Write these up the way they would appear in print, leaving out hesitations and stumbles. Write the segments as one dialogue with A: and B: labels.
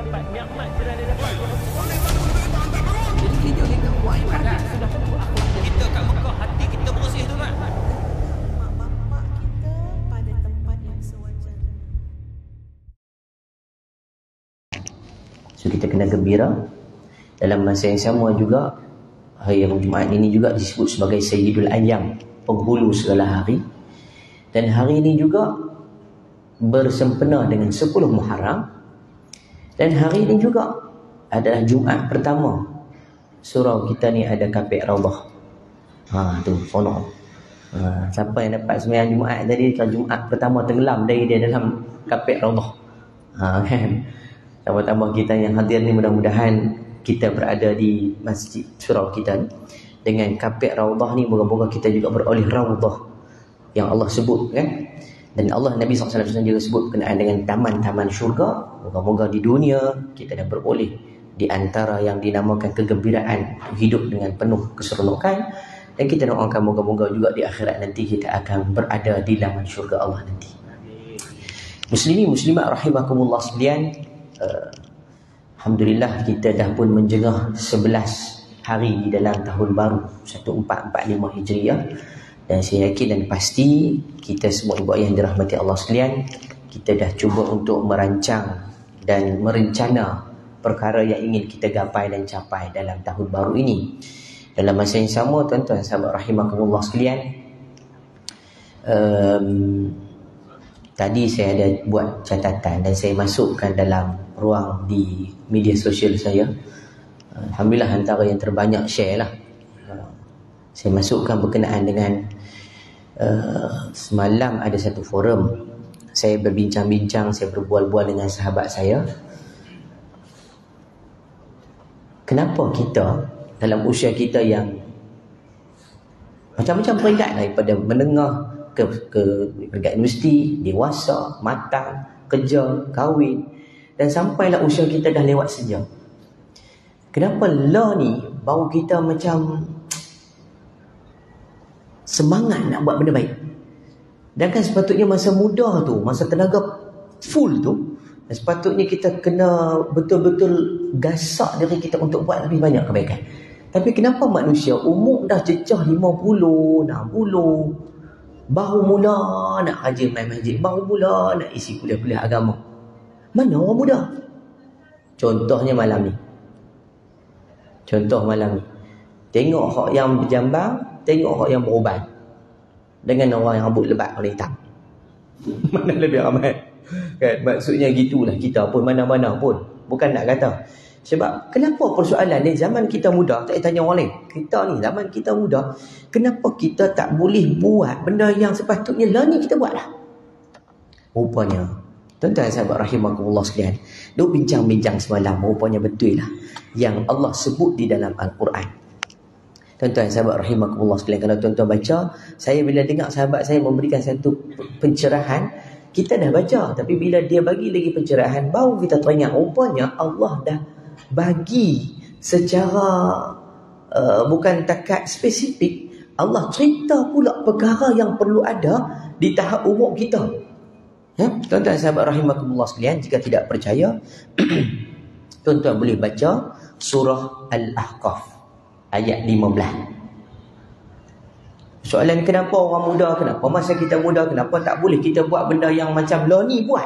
A: dapat nikmat sudah dia dapat. Jadi kita buat ibadah sudah tentu akhlak kita kat Mekah, hati kita bersih tu kan.
B: Mak-mak kita pada tempat yang sewajarnya.
C: So kita kena gembira. Dalam masa yang sama juga, hari Jumaat ini juga disebut sebagai Sayyidul Ayyam, penghulu segala hari. Dan hari ini juga bersempena dengan 10 Muharram. Dan hari ini juga adalah Jumaat pertama surau kita ni ada kapek Raudah. Tu sono. Siapa yang dapat sembahyang Jumaat tadi, kalau Jumaat pertama tenggelam dari dia dalam kapek Raudah. Kan. Sama-sama kita yang hadir ni, mudah-mudahan kita berada di masjid surau kita ni dengan kapek Raudah ni, moga-moga kita juga beroleh Raudah yang Allah sebut kan. Dan Allah, Nabi SAW juga sebut berkenaan dengan taman-taman syurga. Moga-moga di dunia kita dah beroleh di antara yang dinamakan kegembiraan, hidup dengan penuh keseronokan. Dan kita doakan moga-moga juga di akhirat nanti kita akan berada di laman syurga Allah nanti. Muslimin muslimat rahimakumullah sekalian, alhamdulillah kita dah pun menjengah 11 hari di dalam tahun baru 1445 Hijriah. Dan saya yakin dan pasti kita semua ibu ayah yang dirahmati Allah sekalian, kita dah cuba untuk merancang dan merencana perkara yang ingin kita gapai dan capai dalam tahun baru ini. Dalam masa yang sama, tuan-tuan sahabat rahimakumullah sekalian, tadi saya ada buat catatan dan saya masukkan dalam ruang di media sosial saya. Alhamdulillah antara yang terbanyak share lah. Saya masukkan berkenaan dengan semalam ada satu forum, saya berbincang-bincang, saya berbual-bual dengan sahabat saya. Kenapa kita dalam usia kita yang macam-macam peringkat, daripada menengah ke peringkat universiti, dewasa, matang, kerja, kahwin, dan sampailah usia kita dah lewat sejam, kenapa lah ni baru kita macam semangat nak buat benda baik? Dan kan sepatutnya masa muda tu, masa tenaga full tu, sepatutnya kita kena betul-betul gasak diri kita untuk buat lebih banyak kebaikan. Tapi kenapa manusia umur dah cecah 50, 60, baru mula nak rajin main masjid, baru mula nak isi kuliah-kuliah agama? Mana orang muda? Contohnya malam ni. Tengok hak yang berjambang, tengok orang yang berubat dengan orang yang rambut lebat warna hitam. Mana lebih ramai? Kan? Maksudnya gitulah kita pun, mana-mana pun. Bukan nak kata. Sebab kenapa persoalan ni zaman kita muda, tak tanya orang lain. Kita ni zaman kita muda, kenapa kita tak boleh buat benda yang sepatutnya lah ni kita buat lah? Rupanya, tuan-tuan sahabat rahimakumullah sekalian, duk bincang-bincang semalam, rupanya betul lah yang Allah sebut di dalam Al-Quran. Tuan-tuan sahabat rahimakumullah sekalian, kalau tuan-tuan baca, saya bila dengar sahabat saya memberikan satu pencerahan, kita dah baca, tapi bila dia bagi lagi pencerahan, baru kita teringat rupanya Allah dah bagi secara bukan takat spesifik. Allah cerita pula perkara yang perlu ada di tahap umur kita. Ya, tuan-tuan sahabat rahimakumullah sekalian, jika tidak percaya tuan-tuan boleh baca surah Al-Ahqaf ayat 15. Soalan kenapa orang muda, kenapa masa kita muda, kenapa tak boleh kita buat benda yang macam lah ni buat?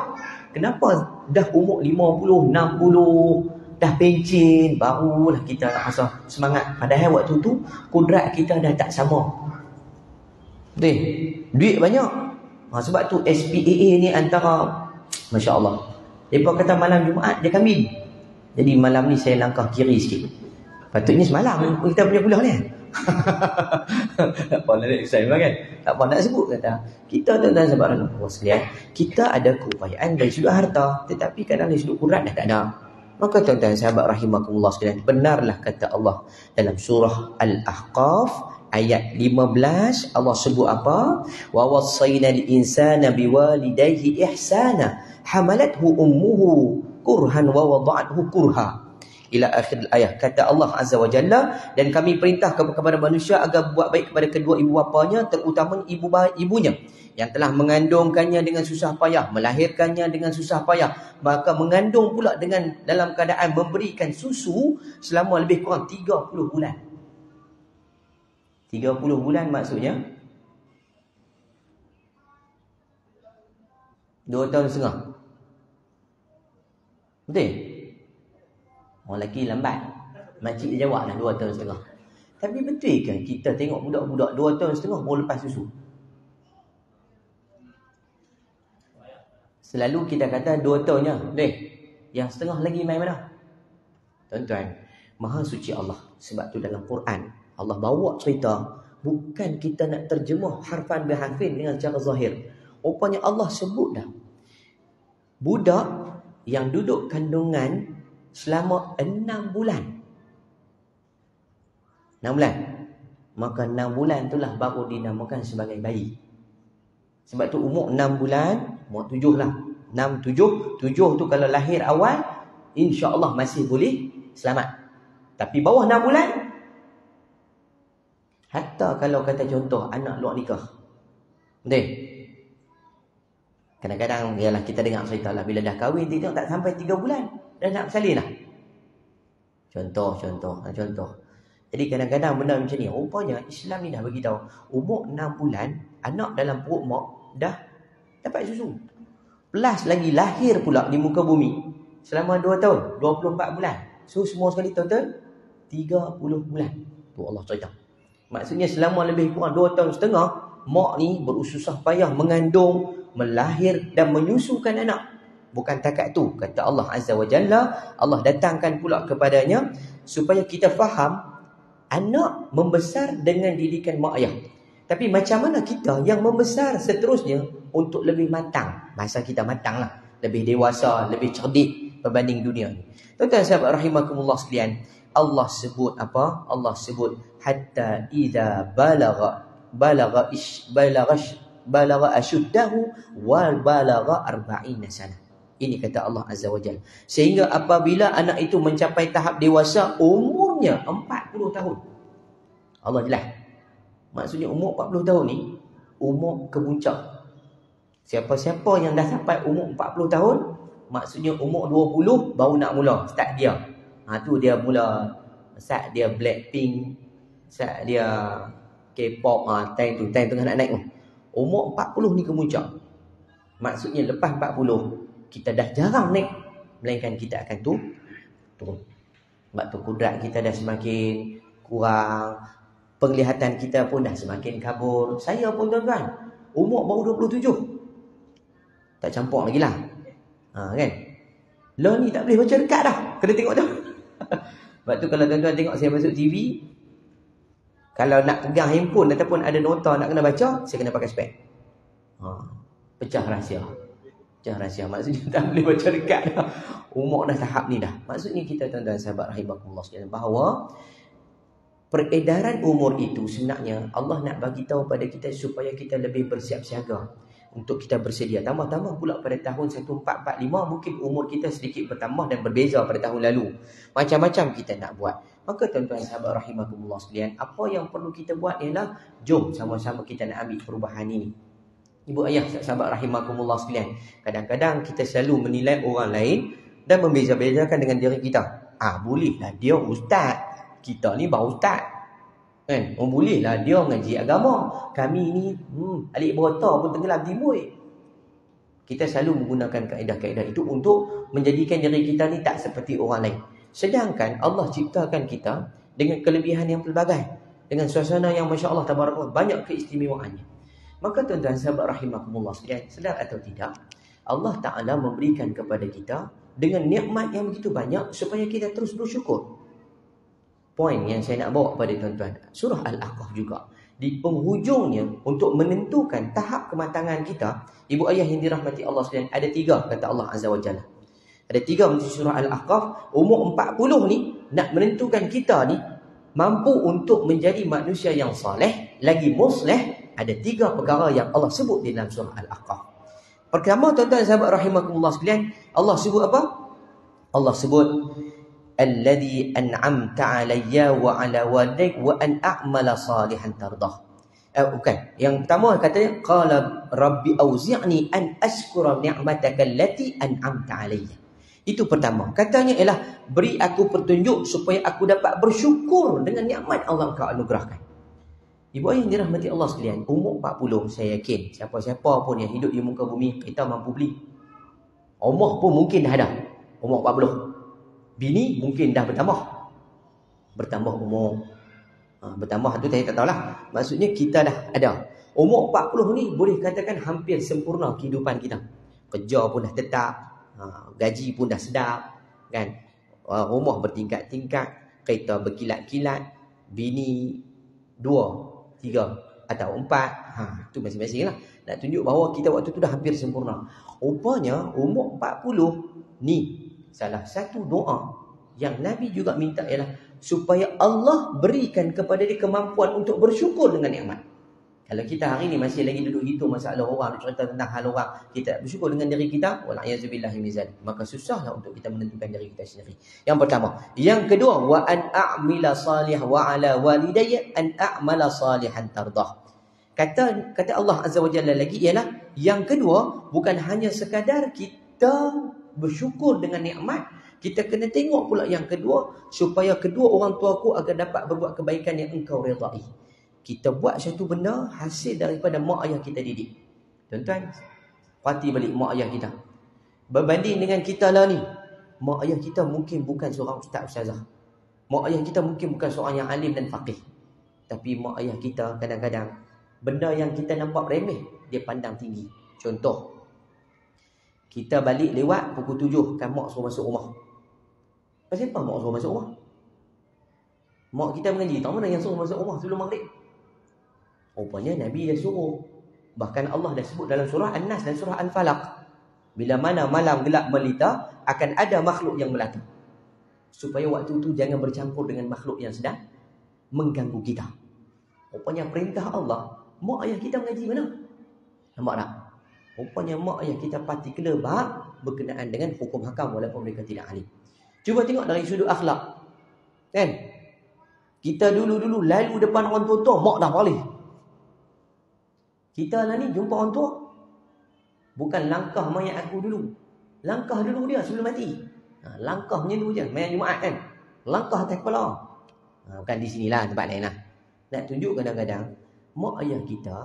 C: Kenapa dah umur 50, 60, dah pencen, barulah kita nak rasa semangat? Padahal waktu tu kudrat kita dah tak sama. Duit banyak. Sebab tu SPAA ni antara, Masya Allah, mereka kata malam Jumaat dia kambing. Jadi malam ni saya langkah kiri sikit. Patutnya semalam kita punya kuliah ni. Tak apa nak explain kan? Tak apa nak sebut kata. Kita tuan-tuan sahabat Allah sekalian, kita ada keupayaan dari sudut harta, tetapi kadang dari sudut kurat dah tak ada. Maka tuan-tuan sahabat rahimakumullah sekalian, benarlah kata Allah dalam surah Al-Ahqaf ayat 15. Allah sebut apa? Wa wassaynal insana biwalidayhi ihsana hamalathu ummuhu kurhan wa wada'athu kurha. ila akhir ayat. Kata Allah Azza wa Jalla, dan kami perintah kepada manusia agar buat baik kepada kedua ibu bapanya, terutama ibunya yang telah mengandungkannya dengan susah payah, melahirkannya dengan susah payah, maka mengandung pula dengan dalam keadaan memberikan susu selama lebih kurang 30 bulan. 30 bulan maksudnya 2 tahun setengah. Betul? Orang lelaki lambat. Makcik dia jawab dah 2 tahun setengah. Tapi betul ke kita tengok budak-budak 2 tahun setengah baru lepas susu? Selalu kita kata 2 tahun je. Betul? Yang setengah lagi main mana? Tuan-tuan, Maha suci Allah. Sebab tu dalam Quran Allah bawa cerita, bukan kita nak terjemah harfan biharfin dengan cara zahir. Rupanya Allah sebut dah, budak yang duduk kandungan selama 6 bulan. 6 bulan. Maka 6 bulan itulah baru dinamakan sebagai bayi. Sebab tu umur 6 bulan, umur 7 lah. 6, 7. 7 tu kalau lahir awal, insya-Allah masih boleh selamat. Tapi bawah 6 bulan, hatta kalau kata contoh anak luar nikah. Betul? Kadang-kadang ialah kita dengar cerita lah, bila dah kahwin tengok tak sampai 3 bulan dah nak bersalin lah. Contoh. Jadi kadang-kadang benda macam ni, rupanya Islam ni dah bagi tahu umur 6 bulan anak dalam perut mak dah dapat susu. Plus lagi lahir pula di muka bumi selama 2 tahun, 24 bulan. So semua sekali total 30 bulan. Tu Allah cerita. Maksudnya selama lebih kurang 2 tahun setengah mak ni berususah payah mengandung, melahir dan menyusukan anak. Bukan takat tu, kata Allah Azza wa Jalla, Allah datangkan pula kepadanya supaya kita faham anak membesar dengan didikan mak ayah. Tapi macam mana kita yang membesar seterusnya untuk lebih matang? Bahasa kita matang lah, lebih dewasa, lebih cerdik berbanding dunia ni. Tuan-tuan sahabat rahimakumullah sekalian, Allah sebut apa? Allah sebut hatta idza balagha ashuddahu wal balagha 40 sana. Ini kata Allah Azza wa Jalla. Sehingga apabila anak itu mencapai tahap dewasa, umurnya 40 tahun. Allah jelas. Maksudnya umur 40 tahun ni umur kemuncak. Siapa-siapa yang dah sampai umur 40 tahun, maksudnya umur 20 baru nak mula start dia. Tu dia mula start dia Blackpink, start dia K-pop, time tengah nak naik tu. Umur 40 ni kemuncak. Maksudnya lepas 40 kita dah jarang naik, melainkan kita akan turun. Sebab tu kudrat kita dah semakin kurang, penglihatan kita pun dah semakin kabur. Saya pun tuan-tuan, umur baru 27. Tak campur lagi lah. Kan? Lo ni tak boleh baca dekat dah. Kena tengok tu. Sebab tu kalau tuan-tuan tengok saya masuk TV, kalau nak pegang handphone ataupun ada nota nak kena baca, saya kena pakai spek. Pecah rahsia. Maksudnya tak boleh baca dekat dah. Umur dah tahap ni dah. Maksudnya kita tuan-tuan sahabat rahimakumullah sekalian, bahawa peredaran umur itu sebenarnya Allah nak bagi tahu pada kita supaya kita lebih bersiap siaga untuk kita bersedia. Tambah-tambah pula pada tahun 1445 mungkin umur kita sedikit bertambah dan berbeza pada tahun lalu. Macam-macam kita nak buat. Maka tuan-tuan sahabat rahimakumullah sekalian, apa yang perlu kita buat ialah jom sama-sama kita nak ambil perubahan ini. Ibu ayah sahabat rahimakumullah sekalian, kadang-kadang kita selalu menilai orang lain dan membeza-bezakan dengan diri kita. Bolehlah dia ustaz, kita ni baru ustaz. Kan? Bolehlah dia mengaji agama, kami ni alik berota pun tenggelam timbul. Kita selalu menggunakan kaedah-kaedah itu untuk menjadikan diri kita ni tak seperti orang lain. Sedangkan Allah ciptakan kita dengan kelebihan yang pelbagai, dengan suasana yang masya-Allah tabarakallah banyak keistimewaannya. Maka tuan-tuan sahabat rahimakumullah sekalian, sedar atau tidak, Allah Ta'ala memberikan kepada kita dengan nikmat yang begitu banyak supaya kita terus bersyukur. Poin yang saya nak bawa kepada tuan-tuan, surah Al-Ahqaf juga di penghujungnya untuk menentukan tahap kematangan kita. Ibu ayah yang dirahmati Allah sekalian, ada 3 kata Allah Azza wa Jalla. Ada 3 di surah Al-Ahqaf. Umur 40 ni nak menentukan kita ni mampu untuk menjadi manusia yang saleh, lagi musleh. Ada 3 perkara yang Allah sebut di dalam surah Al-Ahqaf. Pertama tuan-tuan sahabat rahimakumullah sekalian, Allah sebut apa? Allah sebut alladhi an'amta 'alayya wa 'ala walidayya wa an a'mala salihan tardah. Bukan. Yang pertama katanya qala rabbi auzi'ni an ashkura ni'mataka allati an'amta 'alayya. Itu pertama. Katanya ialah beri aku petunjuk supaya aku dapat bersyukur dengan nikmat Allah kau anugerahkan. Ibu ayah yang dirahmati Allah sekalian, umur 40 saya yakin siapa-siapa pun yang hidup di muka bumi kita mampu beli. Umur pun mungkin dah ada. Umur 40. Bini mungkin dah bertambah umur. Bertambah tu saya tak tahulah. Maksudnya kita dah ada. Umur 40 ni boleh katakan hampir sempurna kehidupan kita. Kerja pun dah tetap, gaji pun dah sedap, kan? Rumah bertingkat-tingkat, kereta berkilat-kilat, bini 2, 3 atau 4. Tu masing-masing lah. Nak tunjuk bahawa kita waktu tu dah hampir sempurna. Rupanya umur 40 ni salah satu doa yang Nabi juga minta ialah supaya Allah berikan kepada dia kemampuan untuk bersyukur dengan nikmat. Kalau kita hari ni masih lagi duduk hitung masalah orang, cerita tentang hal orang, kita bersyukur dengan diri kita, wala'iyyazubillahi min zalik, maka susahlah untuk kita menentukan diri kita sendiri. Yang pertama. Yang kedua, wa an a'mila salih wa ala walidayya an a'mala salihan tardah. Kata Allah Azza wa Jalla lagi ialah yang kedua, bukan hanya sekadar kita bersyukur dengan nikmat, kita kena tengok pula yang kedua, supaya kedua orang tuaku agar dapat berbuat kebaikan yang engkau redai. Kita buat satu benda hasil daripada mak ayah kita didik. Tuan-tuan, perhati balik mak ayah kita. Berbanding dengan kita lah ni, mak ayah kita mungkin bukan seorang ustazah. Mak ayah kita mungkin bukan seorang yang alim dan faqih. Tapi mak ayah kita kadang-kadang benda yang kita nampak remeh, dia pandang tinggi. Contoh, kita balik lewat pukul 7, kan mak suruh masuk rumah. Pasal apa mak suruh masuk rumah? Mak kita mengaji, tak mana yang suruh masuk rumah sebelum maghrib? Rupanya Nabi dah suruh. Bahkan Allah dah sebut dalam surah An-Nas dan surah Al-Falaq. Bila mana malam gelap melita, akan ada makhluk yang melata. Supaya waktu tu jangan bercampur dengan makhluk yang sedang mengganggu kita. Rupanya perintah Allah, mak ayah kita mengaji mana? Nampak tak? Rupanya mak ayah kita particular bab berkenaan dengan hukum hakam walaupun mereka tidak alim. Cuba tengok dari sudut akhlak. Kan? Kita dulu-dulu lalu depan orang tua, mak dah boleh. Kita lah ni jumpa orang tua, bukan langkah mayat aku dulu. Langkah dulu dia sebelum mati. Langkahnya dulu je. Mayat Jumaat kan? Langkah atas kepala. Bukan di sinilah, tempat lain lah. Nak tunjuk kadang-kadang, mak ayah kita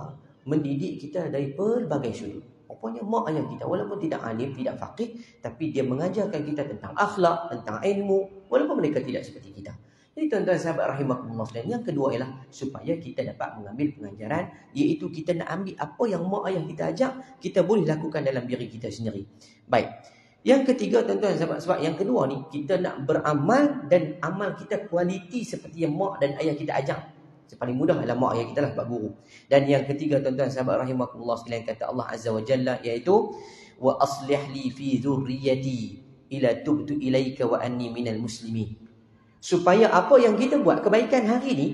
C: mendidik kita dari pelbagai sudut. Rupanya mak ayah kita walaupun tidak alim, tidak faqih, tapi dia mengajarkan kita tentang akhlak, tentang ilmu, walaupun mereka tidak seperti kita. Jadi tuan-tuan sahabat rahimakumullah sekalian, yang kedua ialah supaya kita dapat mengambil pengajaran, iaitu kita nak ambil apa yang mak ayah kita ajak, kita boleh lakukan dalam diri kita sendiri. Baik. Yang ketiga tuan-tuan sahabat, sebab yang kedua ni kita nak beramal dan amal kita kualiti seperti yang mak dan ayah kita ajak. Paling mudah adalah mak ayah kita lah, sebab guru. Dan yang ketiga tuan-tuan sahabat rahimakumullah sekalian, kata Allah Azza wa Jalla, iaitu wa aslih li fi dzurriyyati ila tubtu ilaika wa anni minal muslimin. Supaya apa yang kita buat kebaikan hari ni,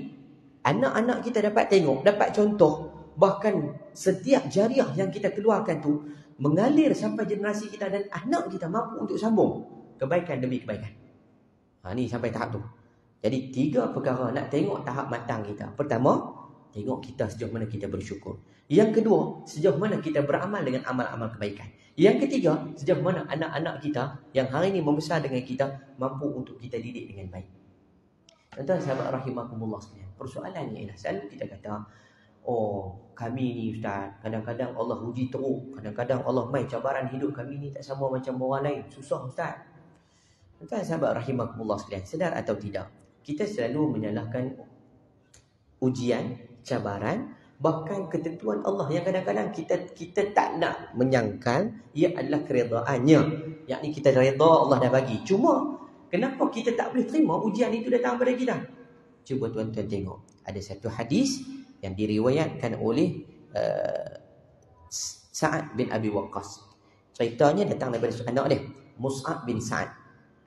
C: anak-anak kita dapat tengok, dapat contoh. Bahkan setiap jariah yang kita keluarkan tu mengalir sampai generasi kita, dan anak kita mampu untuk sambung kebaikan demi kebaikan. Ni sampai tahap tu. Jadi 3 perkara nak tengok tahap matang kita. Pertama, tengok kita sejauh mana kita bersyukur. Yang kedua, sejauh mana kita beramal dengan amal-amal kebaikan. Yang ketiga, sejauh mana anak-anak kita yang hari ini membesar dengan kita mampu untuk kita didik dengan baik. Tuan-tuan sahabat rahimakumullah sekalian, persoalannya ialah selalu kita kata, oh kami ni ustaz, kadang-kadang Allah uji teruk, kadang-kadang Allah mai cabaran hidup kami ni tak sama macam orang lain, susah ustaz. Tuan-tuan sahabat rahimakumullah sekalian, sedar atau tidak, kita selalu menyalahkan ujian, cabaran, bahkan ketentuan Allah yang kadang-kadang kita tak nak menyangkal ia adalah keredaannya, yakni kita redha Allah dah bagi. Cuma kenapa kita tak boleh terima ujian itu datang pada kita? Cuba tuan-tuan tengok, ada satu hadis yang diriwayatkan oleh Sa'ad bin Abi Waqqas. Ceritanya datang daripada anak dia, Mus'ab bin Sa'ad.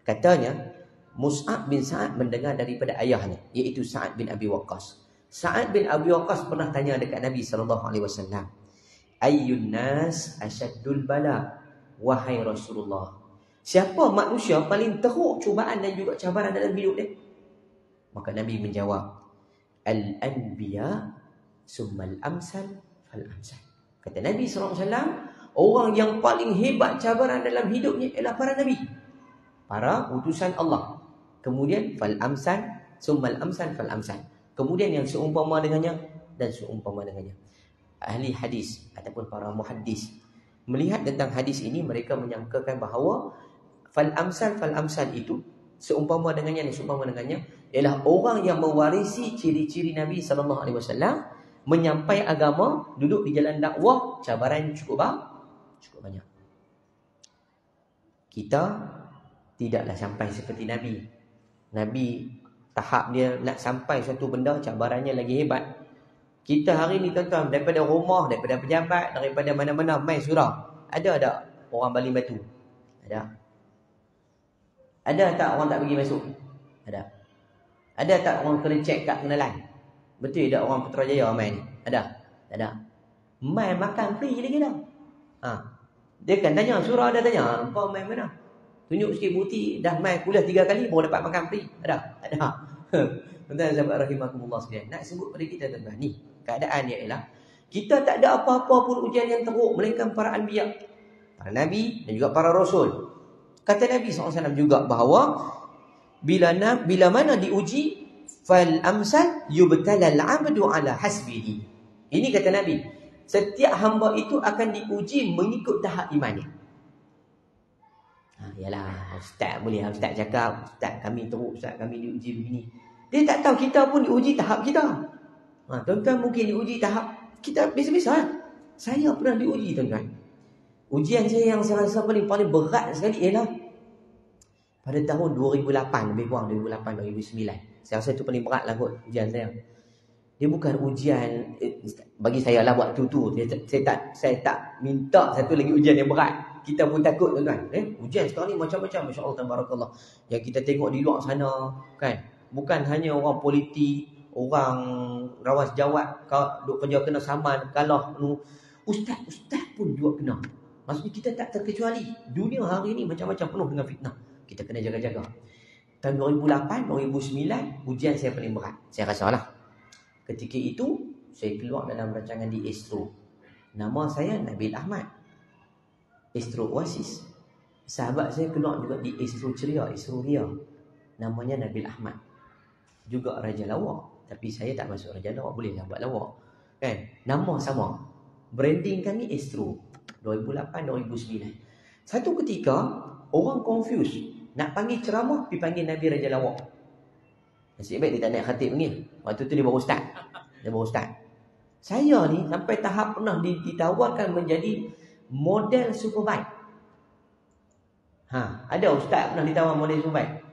C: Katanya Mus'ab bin Sa'ad mendengar daripada ayahnya, iaitu Sa'ad bin Abi Waqqas. Sa'ad bin Abi Waqqas pernah tanya dekat Nabi SAW, Ayyun nas asyaddul bala, wahai Rasulullah, Siapa manusia paling teruk cubaan dan juga cabaran dalam hidup dia? Maka Nabi menjawab, Al-anbiya summal amsal fal amsal. Kata Nabi SAW, orang yang paling hebat cabaran dalam hidupnya ialah para Nabi, para utusan Allah. Kemudian fal amsal, summal amsal fal amsal. Kemudian yang seumpama dengannya dan seumpama dengannya. Ahli hadis ataupun para muhaddis melihat tentang hadis ini, mereka menyangkakan bahawa fal amsal itu seumpama dengannya dan seumpama dengannya ialah orang yang mewarisi ciri-ciri Nabi SAW, menyampai agama, duduk di jalan dakwah, cabaran cukup banyak. Kita tidaklah sampai seperti Nabi. Nabi tahap dia nak sampai satu benda, cabarannya lagi hebat. Kita hari ni tuan-tuan, daripada rumah, daripada pejabat, daripada mana-mana main surau. Ada tak orang baling batu? Ada. Ada tak orang tak pergi masuk? Ada. Ada tak orang kena cek kat kenalan? Betul tak orang Putrajaya main ni? Ada. Tak ada. Main makan free lagi dah. Dia kan tanya, surau ada tanya, kau main mana? Tunjuk sikit bukti dah main kuliah 3 kali baru dapat makan free. Ada. Ada. Tuan-tuan sahabat rahimakumullah sekalian, nak sebut pada kita tuan-tuan ni, keadaan dia ialah kita tak ada apa-apa pun ujian yang teruk melainkan para anbiya, para nabi dan juga para rasul. Kata Nabi SAW juga bahawa bila mana diuji, fal amsal yubtala al-'abdu ala hasbihi. Ini kata Nabi, setiap hamba itu akan diuji mengikut tahap imannya. Yalah, ustaz boleh ustaz cakap, ustaz kami teruk, ustaz kami diuji begini. Dia tak tahu kita pun diuji tahap kita. Tuan-tuan mungkin diuji tahap kita biasa-biasa. Saya pernah diuji tuan-tuan. Ujian saya yang saya rasa paling berat sekali ialah pada tahun 2008, lebih kurang 2008-2009. Saya rasa itu paling berat lah kot ujian saya. Dia bukan ujian bagi saya lah buat tu. Saya tak minta satu lagi ujian yang berat. Kita pun takut tuan-tuan. Ujian sekarang ni macam-macam, masya-Allah tabarakallah. Yang kita tengok di luar sana kan. Bukan hanya orang politik, orang rawas jawat, duk kerja kena saman, kalah ustaz pun juga kena. Maksudnya kita tak terkecuali. Dunia hari ni macam-macam penuh dengan fitnah. Kita kena jaga-jaga. Tahun 2008, 2009 ujian saya paling berat. Saya rasa lah. Ketika itu saya keluar dalam rancangan di Astro. Nama saya Nabil Ahmad. Astro Oasis. Sahabat saya keluar juga di Astro Ceria, Astro Ria. Namanya Nabil Ahmad. Juga Raja Lawak. Tapi saya tak masuk Raja Lawak, boleh lah buat lawak. Kan? Nama sama. Branding kami Astro. 2008-2009. Satu ketika orang confuse. Nak panggil ceramah, pergi panggil Nabi Raja Lawak. Nasib baik dia tak naik khatib panggil. Waktu tu dia baru start. Saya ni sampai tahap pernah ditawarkan menjadi model Superbike. Ada ustaz pernah ditawar model Superbike?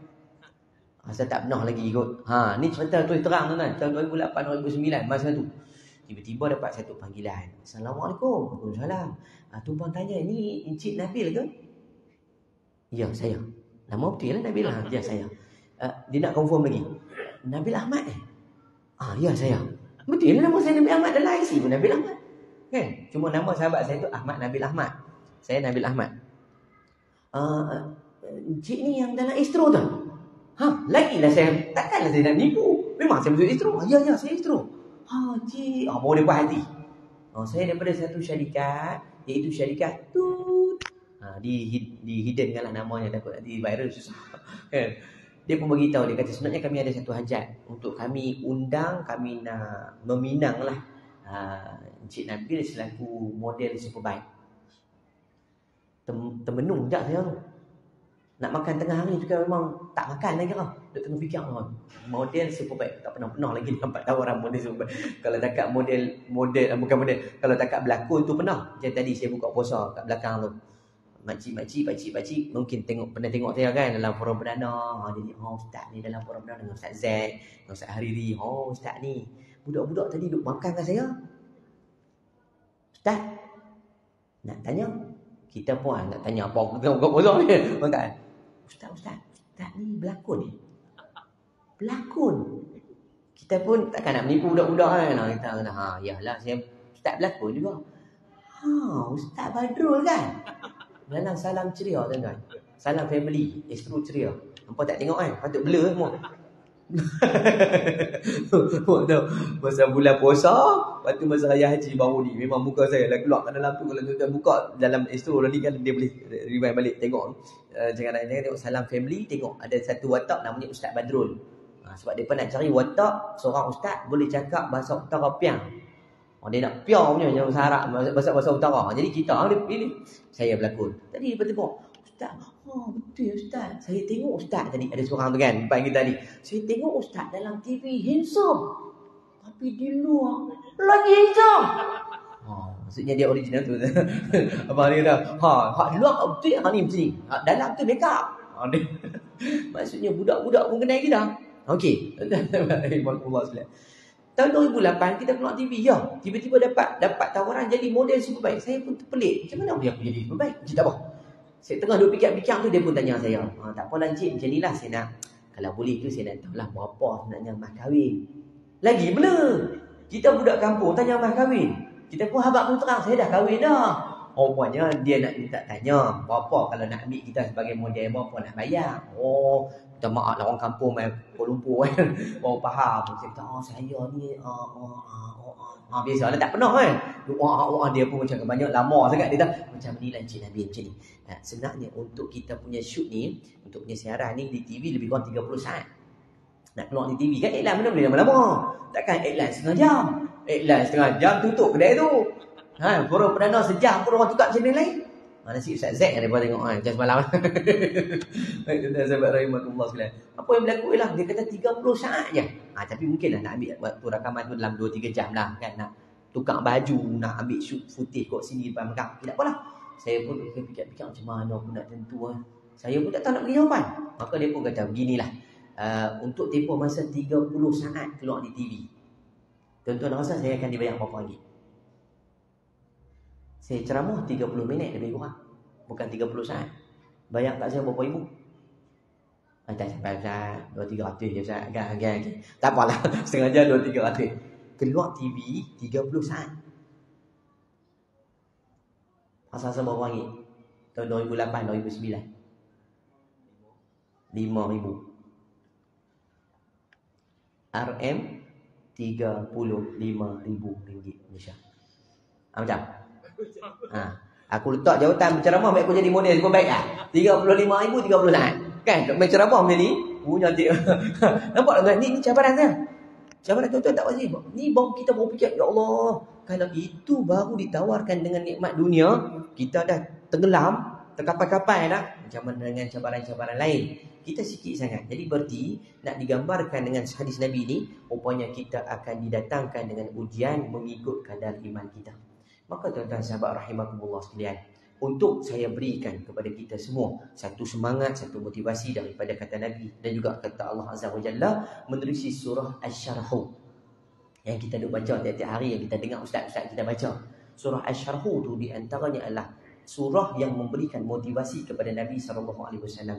C: Saya tak pernah lagi ikut. Ni cerita tu terang tuan-tuan. Tahun 2008-2009 masa tu. Tiba-tiba dapat satu panggilan. Assalamualaikum. Waalaikumsalam. Tumpang tanya, ni Encik Nabil ke? Ya, saya. Nama betul lah Nabil lah. Ya, saya. Dia nak confirm lagi. Nabil Ahmad ya, saya. Betul lah nama saya Nabil Ahmad. Dalam IC pun Nabil Ahmad. Kan? Cuma nama sahabat saya tu Ahmad Nabil Ahmad. Saya Nabil Ahmad. Encik ni yang dalam Astro tu? Lagilah saya. Takkanlah saya nak nipu. Memang saya masuk Astro. Ya, saya Astro. Cik. Baru dia puas hati. Saya daripada satu syarikat, iaitu syarikat Tut. Di hidden kan lah namanya, takut nanti viral susah. Kan? Dia pun beritahu, dia kata sebenarnya kami ada satu hajat untuk kami undang, kami nak meminang lah Encik Nabil selaku model Superbike. Termenung sekejap saya tu. Nak makan tengah hari tu kan memang tak makan lagi lah. Dia tengah fikir model Superbike. Tak pernah lagi nampak tawaran model Superbike. Kalau takat bukan model. Kalau takat berlakon tu pernah. Macam tadi saya buka puasa kat belakang tu. Makcik mungkin pernah tengok saya kan dalam forum perdana. Jadi ustaz ni dalam forum perdana dengan Ustaz Zaid, dengan Ustaz Hariri. Ustaz ni budak-budak tadi duk makan dengan saya. Ustaz nak tanya. Kita pun nak tanya apa buka puasa ni. Kan? Ustaz ni berlakon ni. Berlakon. Kita pun takkan nak menipu budak-budak kan. Kita kata, yalah saya ustaz berlakon juga. Ustaz Badrul kan. Dalam Salam Ceria tuan-tuan. Salam family, Astro ceria. Hampa tak tengok kan? Patut blur semua. Masa bulan puasa, lepas tu masa raya haji baru ni, memang muka saya dah keluar kat dalam tu. Kalau tuan buka dalam Astro ni kan, dia boleh rewind balik tengok. Jangan tengok salam family, tengok ada satu watak namanya Ustaz Badrul. Sebab dia nak cari watak seorang ustaz boleh cakap bahasa utara piang. Dia nak piang punya bahasa Arab, bahasa utara. Jadi kita dia pilih. Saya berlakon. Tadi dia tengok, ustaz, betul ustaz. Saya tengok ustaz tadi, ada seorang tu kan, depan kita ni. Saya tengok ustaz dalam TV handsome. Tapi di luar lagi handsome. Maksudnya dia original tu. Abang dia dah, di luar betul ni macam ni. Dalam tu make up. Maksudnya budak-budak pun kenal kita. Okey. Tahun 2008 kita keluar TV ya. Tiba-tiba dapat tawaran jadi model Superbike. Saya pun terpelik. Macam mana boleh aku jadi Superbike? Macam tak apa. Saya tengah duk fikir-fikir tu, dia pun tanya saya. Tak apalah encik, macam inilah saya nak. Kalau boleh tu saya nak tahu lah berapa sebenarnya mas kahwin. Lagi pula. Kita budak kampung tanya mas kahwin. Kita pun habaq pun terang, saya dah kahwin dah. Rupanya dia nak minta tanya berapa kalau nak ambil kita sebagai model, berapa nak bayar. Minta maaf lah, orang kampung main Kuala Lumpur kan. Baru faham. Saya kata, saya ni biasalah tak pernah kan. Dia pun macam banyak lama sangat. Dia dah macam ni lah Encik Nabil, macam ni. Sebenarnya untuk kita punya shoot ni, untuk punya siaran ni di TV lebih kurang 30 saat. Nak keluar di TV kan, iklan mana boleh lama-lama. Takkan iklan setengah jam. Iklan setengah jam tutup kedai tu. Forum perdana sejam pun orang tukar channel lain. Nasib Ustaz Z yang mereka tengok macam semalam. Baik, tuan-tuan sahabat rahimahullah sekalian. Apa yang berlaku ialah dia kata 30 saat je. Tapi mungkinlah nak ambil waktu rakaman tu dalam 2-3 jam lah kan. Nak tukar baju, nak ambil shoot footage kat sini depan belakang. Tak apalah. Saya pun fikir-fikir macam mana aku nak tentu. Saya pun tak tahu nak beri jawapan. Maka dia pun kata beginilah. Untuk tempoh masa 30 saat keluar di TV. Tuan-tuan rasa saya akan dibayar berapa ringgit? Saya ceramah 30 minit lebih kurang. Bukan 30 saat. Bayar tak saya berapa ribu? Tak sampai Ustaz. 200-300 je Ustaz. Agak. Tak apalah. Setengah jam 200-300. Keluar TV 30 saat. Asal-asal berapa ringgit? Tahun 2008-2009. 5,000. RM 35,000 ringgit Malaysia. Macam? Aku letak jawatan berceramah, baik aku jadi model pun baik 35,000 30 saat. Kan berceramah macam ni, punya dia. Nampak tak ni cabaran dia. Cabaran tuan-tuan tak wajib. Ni baru kita baru fikir, ya Allah, kalau itu baru ditawarkan dengan nikmat dunia, kita dah tenggelam, terkapai-kapai dah. Macam mana dengan cabaran-cabaran lain? Kita sikit sangat. Jadi berarti nak digambarkan dengan hadis Nabi ni, rupanya kita akan didatangkan dengan ujian mengikut kadar iman kita. Maka tuan-tuan sahabat rahimakumullah sekalian, untuk saya berikan kepada kita semua satu semangat, satu motivasi daripada kata Nabi dan juga kata Allah Azza wa Jalla menerusi surah Asy-Syarh yang kita duk baca tiap-tiap hari, yang kita dengar ustaz-ustaz kita baca. Surah Asy-Syarh tu di antaranya adalah surah yang memberikan motivasi kepada Nabi SAW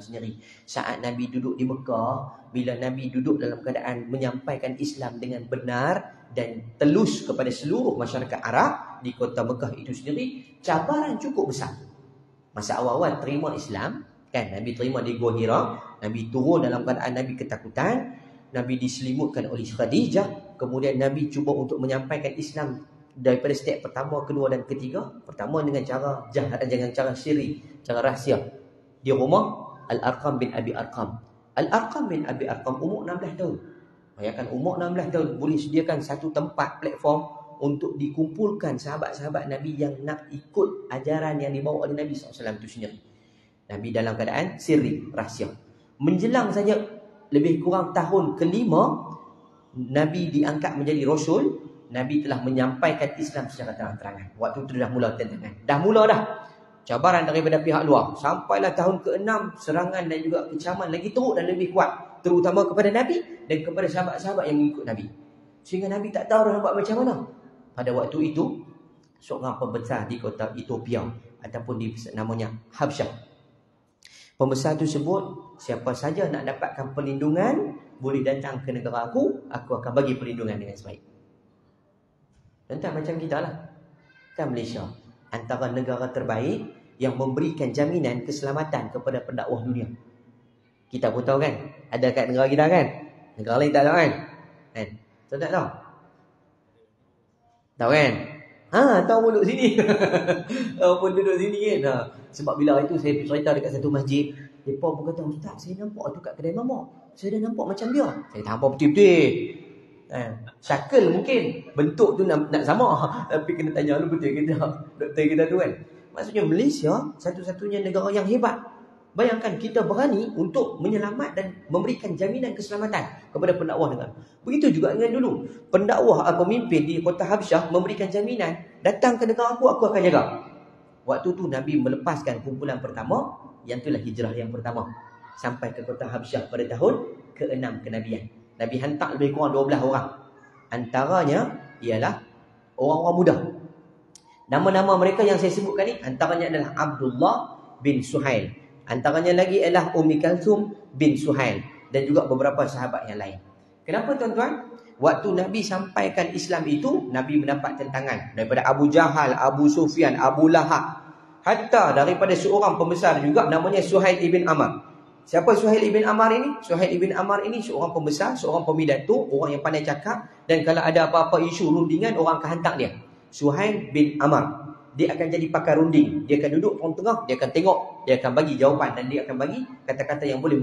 C: sendiri. Saat Nabi duduk di Mekah, bila Nabi duduk dalam keadaan menyampaikan Islam dengan benar dan telus kepada seluruh masyarakat Arab di kota Mekah itu sendiri, cabaran cukup besar. Masa awal-awal terima Islam, kan, Nabi terima di Gua Hira, Nabi turun dalam keadaan Nabi ketakutan, Nabi diselimutkan oleh Khadijah, kemudian Nabi cuba untuk menyampaikan Islam daripada step pertama, kedua dan ketiga. Pertama dengan cara jahat, dengan cara siri, cara rahsia. Di rumah Al-Arqam bin Abi Arqam. Al-Arqam bin Abi Arqam umur 16 tahun. Bayangkan umur 16 tahun boleh sediakan satu tempat, platform untuk dikumpulkan sahabat-sahabat Nabi yang nak ikut ajaran yang dibawa oleh Nabi SAW itu sendiri. Nabi dalam keadaan siri, rahsia. Menjelang saja lebih kurang tahun kelima, Nabi diangkat menjadi Rasul. Nabi telah menyampaikan Islam secara terang-terangan. Waktu itu dah mula tentangan. Dah mula dah. Cabaran daripada pihak luar. Sampailah tahun ke-6, serangan dan juga kecaman lagi teruk dan lebih kuat. Terutama kepada Nabi dan kepada sahabat-sahabat yang mengikut Nabi. Sehingga Nabi tak tahu nak buat macam mana. Pada waktu itu, seorang pembesar di kota Ethiopia ataupun di namanya Habsyah. Pembesar itu sebut, siapa saja nak dapatkan perlindungan, boleh datang ke negara aku akan bagi perlindungan dengan sebaik. Tentang macam kita lah. Kan Malaysia antara negara terbaik yang memberikan jaminan keselamatan kepada pendakwah dunia. Kita pun tahu kan, ada kat negara kita kan, negara lain tak ada kan? Tahu tak tahu? Tahu kan? Tahu pun duduk sini. Tahu pun duduk sini kan. Sebab bila itu saya cerita dekat satu masjid, mereka pun kata, "Ustaz, saya nampak tu kat kedai mamak. Saya dah nampak macam dia." Saya tak nampak betul-betul. Syakal mungkin bentuk tu nak sama, tapi kena tanya lu betul ke tak doktor kita tu kan. Maksudnya Malaysia satu-satunya negara yang hebat. Bayangkan kita berani untuk menyelamat dan memberikan jaminan keselamatan kepada pendakwah negara. Begitu juga dengan dulu. Pendakwah pemimpin di kota Habsyah memberikan jaminan, datang ke negara aku akan jaga. Waktu tu Nabi melepaskan kumpulan pertama, yang itulah hijrah yang pertama, sampai ke kota Habsyah pada tahun ke-6 kenabian. Nabi hantar lebih kurang 12 orang. Antaranya ialah orang-orang muda. Nama-nama mereka yang saya sebutkan ni, antaranya adalah Abdullah bin Suhail. Antaranya lagi ialah Ummi Kalthum bin Suhail. Dan juga beberapa sahabat yang lain. Kenapa tuan-tuan? Waktu Nabi sampaikan Islam itu, Nabi mendapat tentangan daripada Abu Jahal, Abu Sufyan, Abu Lahab. Hatta daripada seorang pembesar juga namanya Suhail ibn Amr. Siapa Suhail ibn Amr ini? Suhail ibn Amr ini seorang pembesar, seorang pemidato, orang yang pandai cakap. Dan kalau ada apa-apa isu rundingan, orang akan hantar dia. Suhail bin Amr. Dia akan jadi pakar runding. Dia akan duduk orang tengah, dia akan tengok, dia akan bagi jawapan dan dia akan bagi kata-kata yang boleh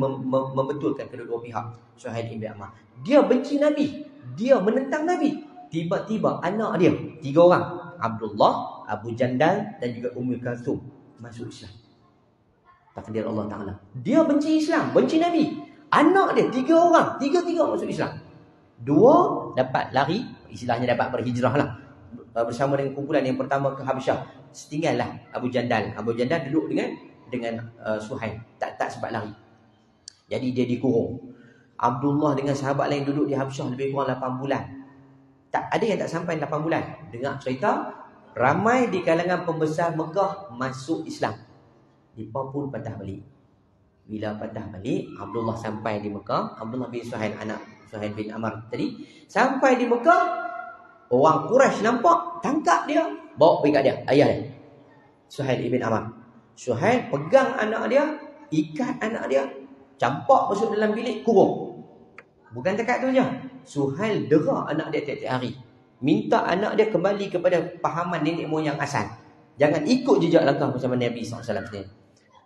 C: membetulkan kedua-dua pihak. Suhail ibn Amr. Dia benci Nabi. Dia menentang Nabi. Tiba-tiba anak dia, 3 orang. Abdullah, Abu Jandal dan juga Ummi Kalthum masuk Islam. Takdir Allah Ta'ala. Dia benci Islam, benci Nabi. Anak dia 3 orang, 3 masuk Islam. 2 dapat lari, istilahnya dapat berhijrah lah, bersama dengan kumpulan yang pertama ke Habsyah. Setinggallah Abu Jandal. Abu Jandal duduk dengan Suhail. Tak sempat lari. Jadi dia dikurung. Abdullah dengan sahabat lain duduk di Habsyah lebih kurang 8 bulan. Tak ada yang tak sampai 8 bulan. Dengar cerita, ramai di kalangan pembesar Mekah masuk Islam. Mereka pun patah balik. Bila patah balik, Abdullah sampai di Mekah. Abdullah bin Suhail, anak Suhail bin Amr tadi, sampai di Mekah. Orang Quraisy nampak, tangkap dia, bawa pergi kat dia, ayah dia, Suhail ibn Amr. Suhail pegang anak dia, ikat anak dia, campak masuk dalam bilik, kurung. Bukan dekat tu je, Suhail dera anak dia tiap-tiap hari, minta anak dia kembali kepada pahaman nenek moyang asal. Jangan ikut jejak langkah bersama Nabi SAW.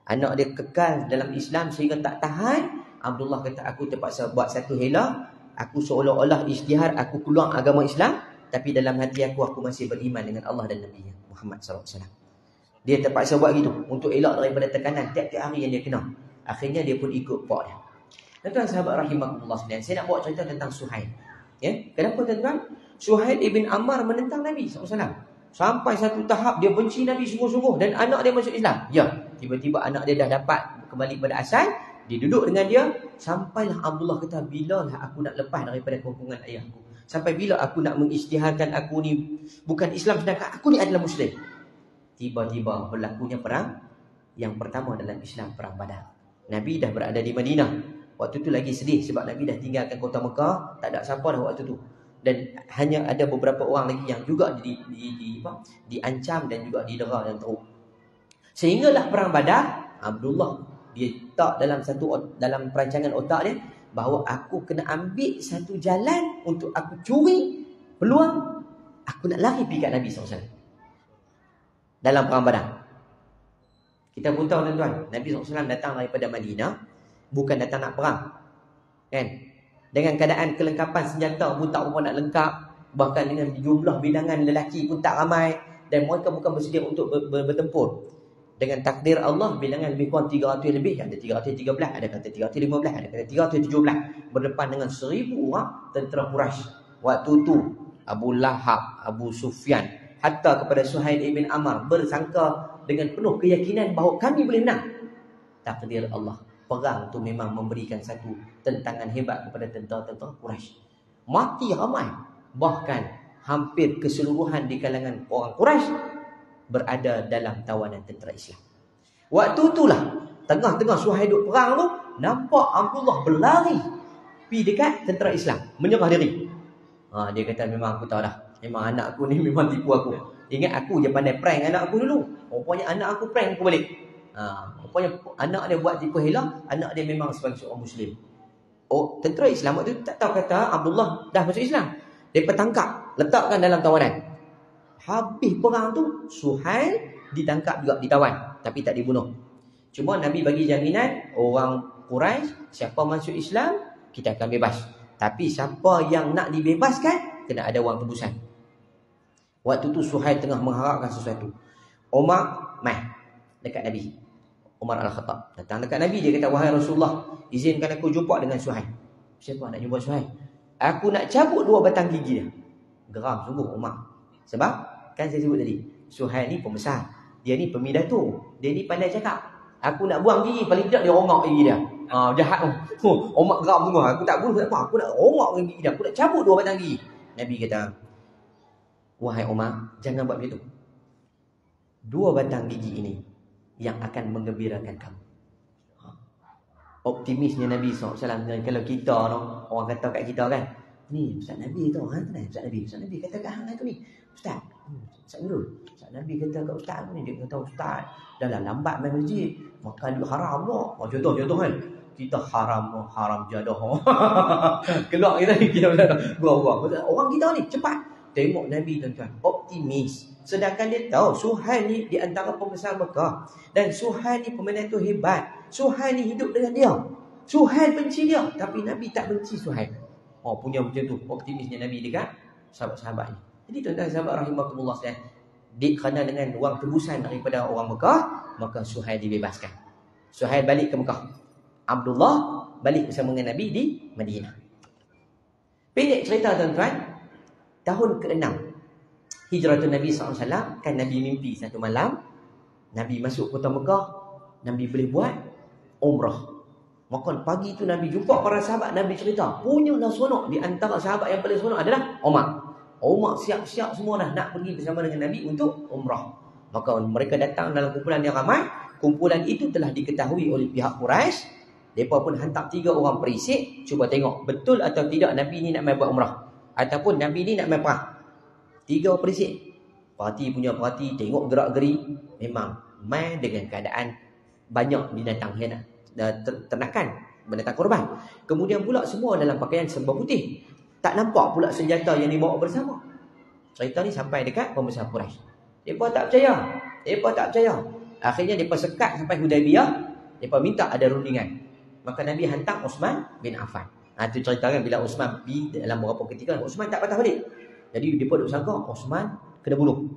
C: Anak dia kekal dalam Islam sehingga tak tahan. Abdullah kata, aku terpaksa buat satu hela. Aku seolah-olah isytihar, aku keluar agama Islam, tapi dalam hati aku masih beriman dengan Allah dan Nabi Muhammad SAW. Dia terpaksa buat gitu untuk elak daripada tekanan tiap-tiap hari yang dia kena. Akhirnya dia pun ikut pak dia. Tuan-tuan sahabat rahimahullah sekalian, saya nak bawa cerita tentang Suhail. Ya, kenapa tuan-tuan? Suhail ibn Amr menentang Nabi SAW. Sampai satu tahap dia benci Nabi sungguh-sungguh dan anak dia masuk Islam. Ya, tiba-tiba anak dia dah dapat kembali pada asal. Dia duduk dengan dia. Sampailah Abdullah kata, bilalah aku nak lepas daripada kongkongan ayahku? Sampai bila aku nak mengisytiharkan aku ni bukan Islam sedangkan aku ni adalah Muslim? Tiba-tiba berlakunya perang yang pertama dalam Islam, perang Badar. Nabi dah berada di Madinah. Waktu tu lagi sedih sebab Nabi dah tinggalkan kota Mekah. Tak ada siapa dah waktu tu. Dan hanya ada beberapa orang lagi yang juga diancam dan juga didera dan teruk. Sehinggalah perang Badar, Abdullah dia tak dalam perancangan otak dia bahawa aku kena ambil satu jalan untuk aku curi peluang aku nak lari pergi kat Nabi SAW dalam perang Badar. Kita pun tahu tuan-tuan, Nabi SAW datang daripada Madinah, bukan datang nak perang, kan? Dengan keadaan kelengkapan senjata pun tak berapa nak lengkap, bahkan dengan jumlah bilangan lelaki pun tak ramai, dan mereka bukan bersedia untuk bertempur. Dengan takdir Allah, bilangan lebih kurang 300 lebih, ada 313, ada kata 315, ada kata 317, berdepan dengan 1000 orang tentera Quraisy. Waktu tu Abu Lahab, Abu Sufyan, hatta kepada Suhail ibn Amr bersangka dengan penuh keyakinan bahawa kami boleh menang. Takdir Allah, perang tu memang memberikan satu tentangan hebat kepada tentera-tentera Quraisy. Mati ramai. Bahkan hampir keseluruhan di kalangan orang Quraisy berada dalam tawanan tentera Islam. Waktu itulah, tengah-tengah Suhail duk perang tu, nampak Abdullah berlari pergi dekat tentera Islam, menyerah diri. Dia kata, memang aku tahu dah, memang anak aku ni memang tipu aku. Ingat aku je pandai prank anak aku dulu. Rupanya anak aku prank aku balik. Rupanya anak dia buat tipu hela, anak dia memang sebagai seorang Muslim. Oh, tentera Islam waktu tu tak tahu kata Abdullah dah masuk Islam. Mereka tangkap, letakkan dalam tawanan. Habis perang tu, Suhail ditangkap juga, ditawan. Tapi tak dibunuh. Cuma Nabi bagi jaminan, orang Quraisy, siapa masuk Islam, kita akan bebas. Tapi siapa yang nak dibebaskan, kena ada wang tebusan. Waktu tu Suhail tengah mengharapkan sesuatu. Umar mai dekat Nabi. Umar Al-Khattab datang dekat Nabi, dia kata, wahai Rasulullah, izinkan aku jumpa dengan Suhail. Siapa nak jumpa Suhail? Aku nak cabut 2 batang gigi dia. Geram sungguh Umar. Sebab kan saya sebut tadi, Suhail ni pembesar, dia ni pemidato, dia ni pandai cakap. Aku nak buang gigi, paling tidak dia rongak gigi dia. Jahat tu. Umar geram sungguh. Aku tak bunuh tak apa, aku nak rongak gigi dia, aku nak cabut 2 batang gigi. Nabi kata, wahai Umar, jangan buat begitu. 2 batang gigi ini yang akan menggembirakan kamu. Optimisnya Nabi SAW. Kalau kita no, orang kata kat kita kan, ni Ustaz Nabi tu, Ustaz Nabi kata kat hang tu ni, Ustaz Ustaz Nabi kata kat Ustaz ni, dia kata Ustaz dah lah lambat main masjid, makan duit haram pula. Contoh kan, kita haram jadah. Keluar kita gua orang kita ni cepat. Tengok Nabi tuan-tuan, optimis. Sedangkan dia tahu Suhail ni di antara pembesar Mekah. Dan Suhail ni pemain tu hebat. Suhail ni hidup dengan dia. Suhail benci dia, tapi Nabi tak benci Suhail. Punya macam tu optimisnya Nabi dekat sahabat-sahabat ni. Jadi tuan-tuan sahabat rahimakumullah sekalian, kerana dengan wang tebusan daripada orang Mekah, maka Suhail dibebaskan. Suhail balik ke Mekah. Abdullah balik bersama dengan Nabi di Madinah. Pendek cerita tuan-tuan, tahun ke-6 hijratun Nabi SAW, kan Nabi mimpi satu malam, Nabi masuk kota Mekah, Nabi boleh buat umrah. Maka pagi tu Nabi jumpa para sahabat, Nabi cerita, punyalah seronok. Di antara sahabat yang paling seronok adalah Umar siap-siap semua dah nak pergi bersama dengan Nabi untuk umrah. Maka mereka datang dalam kumpulan yang ramai. Kumpulan itu telah diketahui oleh pihak Quraisy. Mereka pun hantar 3 orang perisik, cuba tengok betul atau tidak Nabi ni nak main buat umrah, ataupun Nabi ni nak main perang. 3 perisik, parti punya parti, tengok gerak-geri, memang main dengan keadaan banyak binatang ternakan, binatang korban. Kemudian pula semua dalam pakaian serba putih, tak nampak pula senjata yang dibawa bersama. Cerita ni sampai dekat pembesar Quraisy. Mereka tak percaya. Akhirnya mereka sekat sampai Hudaibiyah. Mereka minta ada rundingan. Maka Nabi hantar Uthman bin Affan. Itu cerita kan, bila Uthman pergi dalam beberapa ketika, Uthman tak patah balik. Jadi mereka duk sangka Uthman kena bunuh.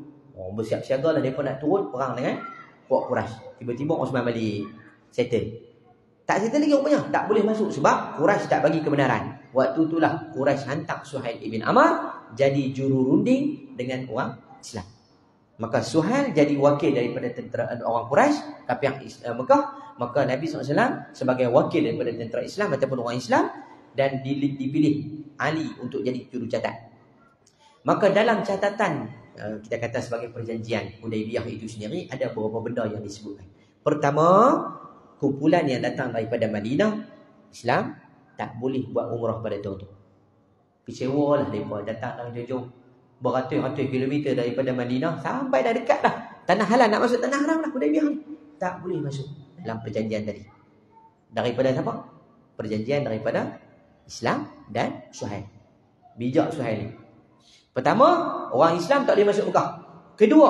C: Bersiap-siaga lah mereka nak turun perang dengan puak Quraisy. Tiba-tiba Uthman balik settle. Tak settle lagi rupanya, tak boleh masuk sebab Quraisy tak bagi kebenaran. Waktu itulah Quraisy hantar Suhail ibn Amr jadi juru runding dengan orang Islam. Maka Suhail jadi wakil daripada tentera orang Quraisy, kafir Mekah. Maka Nabi SAW sebagai wakil daripada tentera Islam ataupun orang Islam, dan dipilih Ali untuk jadi jurucatat. Maka dalam catatan, kita kata sebagai perjanjian Hudaibiyah itu sendiri, ada beberapa benda yang disebutkan. Pertama, kumpulan yang datang daripada Madinah Islam tak boleh buat umrah pada tahun tu. Kecewa lah mereka datang jauh-jauh beratus-ratus kilometer daripada Madinah, sampai dah dekat dah tanah halal, nak masuk tanah haram lah Hudaibiyah ni, tak boleh masuk dalam perjanjian tadi. Daripada siapa? Perjanjian daripada Islam dan Suhail. Bijak Suhail ni. Pertama, orang Islam tak boleh masuk Mekah. Kedua,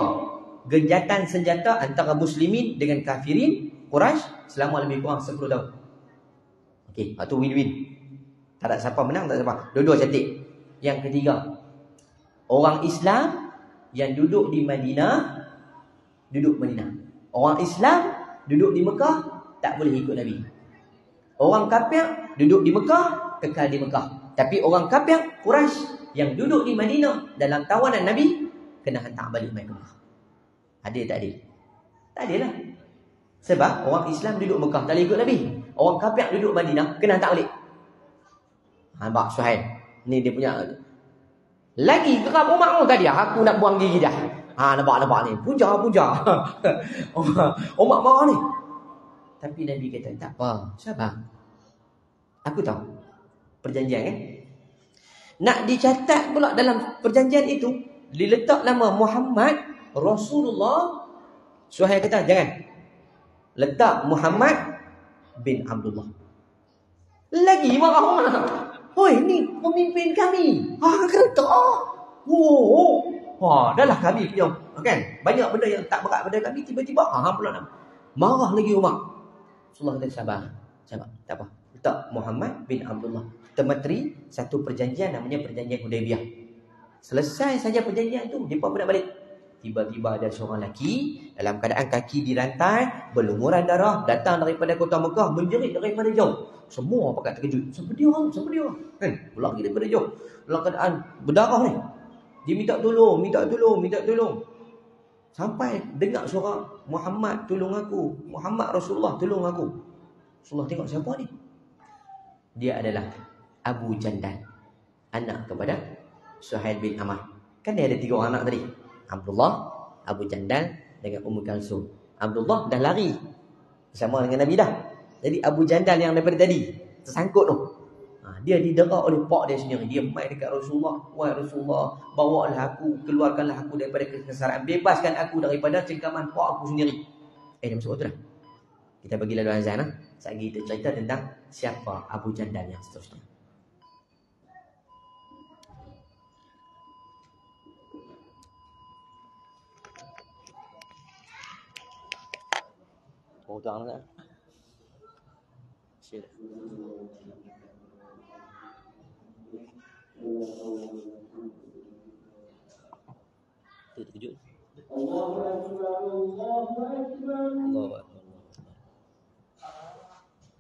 C: genjatan senjata antara muslimin dengan kafirin Quraisy selama lebih kurang 10 tahun. Okey, itu win-win. Tak ada siapa menang, tak ada siapa. Dua-dua cantik. Yang ketiga, orang Islam yang duduk di Madinah, duduk Madinah. Orang Islam duduk di Mekah tak boleh ikut Nabi. Orang kafir duduk di Mekah, kekal di Mekah. Tapi orang kafir Quraisy yang duduk di Madinah dalam tawanan Nabi, kena hantar balik mai ke Mekah. Adil tak adil? Tak adil lah. Sebab orang Islam duduk Mekah tak boleh ikut Nabi. Orang kafir duduk Madinah kena hantar balik. Nampak Suhail? Ni dia punya. Lagi geram Umar tadi, aku nak buang gigi dah. Nampak ni. Puja. Umar marah ni. Tapi Nabi kata, tak apa, sabar. Aku tahu. Perjanjian kan? Nak dicatat pula dalam perjanjian itu, diletak nama Muhammad Rasulullah Suhail kata, jangan. Letak Muhammad bin Abdullah. Lagi marah Umar. Hoi, ni pemimpin kami. Kata. Dah lah kami punya. Kan? Banyak benda yang tak berat pada kami, tiba-tiba pula nak marah lagi Umar. Rasulullah kata, sabar. Tak apa. Letak Muhammad bin Abdullah. Termateri satu perjanjian namanya perjanjian Hudaibiyah. Selesai saja perjanjian tu, mereka pun nak balik. Tiba-tiba ada seorang lelaki dalam keadaan kaki dirantai, berlumuran darah, datang daripada kota Mekah, menjerit daripada jauh. Semua pakat terkejut. Siapa dia? Kan? Pulang daripada jauh. Dalam keadaan berdarah ni. Dia minta tolong. Sampai dengar suara, Muhammad tolong aku. Muhammad Rasulullah tolong aku. Rasulullah tengok, siapa ni? Dia adalah Abu Jandal, anak kepada Suhail bin Amr. Kan dia ada 3 orang anak tadi. Abdullah, Abu Jandal dengan Ummu Kalsum. Abdullah dah lari bersama dengan Nabi dah. Jadi Abu Jandal yang daripada tadi tersangkut tu. Dia didera oleh pak dia sendiri. Dia mai dekat Rasulullah, "Wahai Rasulullah, bawalah aku, keluarkanlah aku daripada kesengsaraan, bebaskan aku daripada cengkaman pak aku sendiri." Dah masuk tu dah. Kita bagi lalu azan. Sekejap lagi kita cerita tentang siapa Abu Jandal yang seterusnya. Hutang tak? Sila. Terkejut. Allahu Akbar. Allahu Akbar. Allahu Akbar.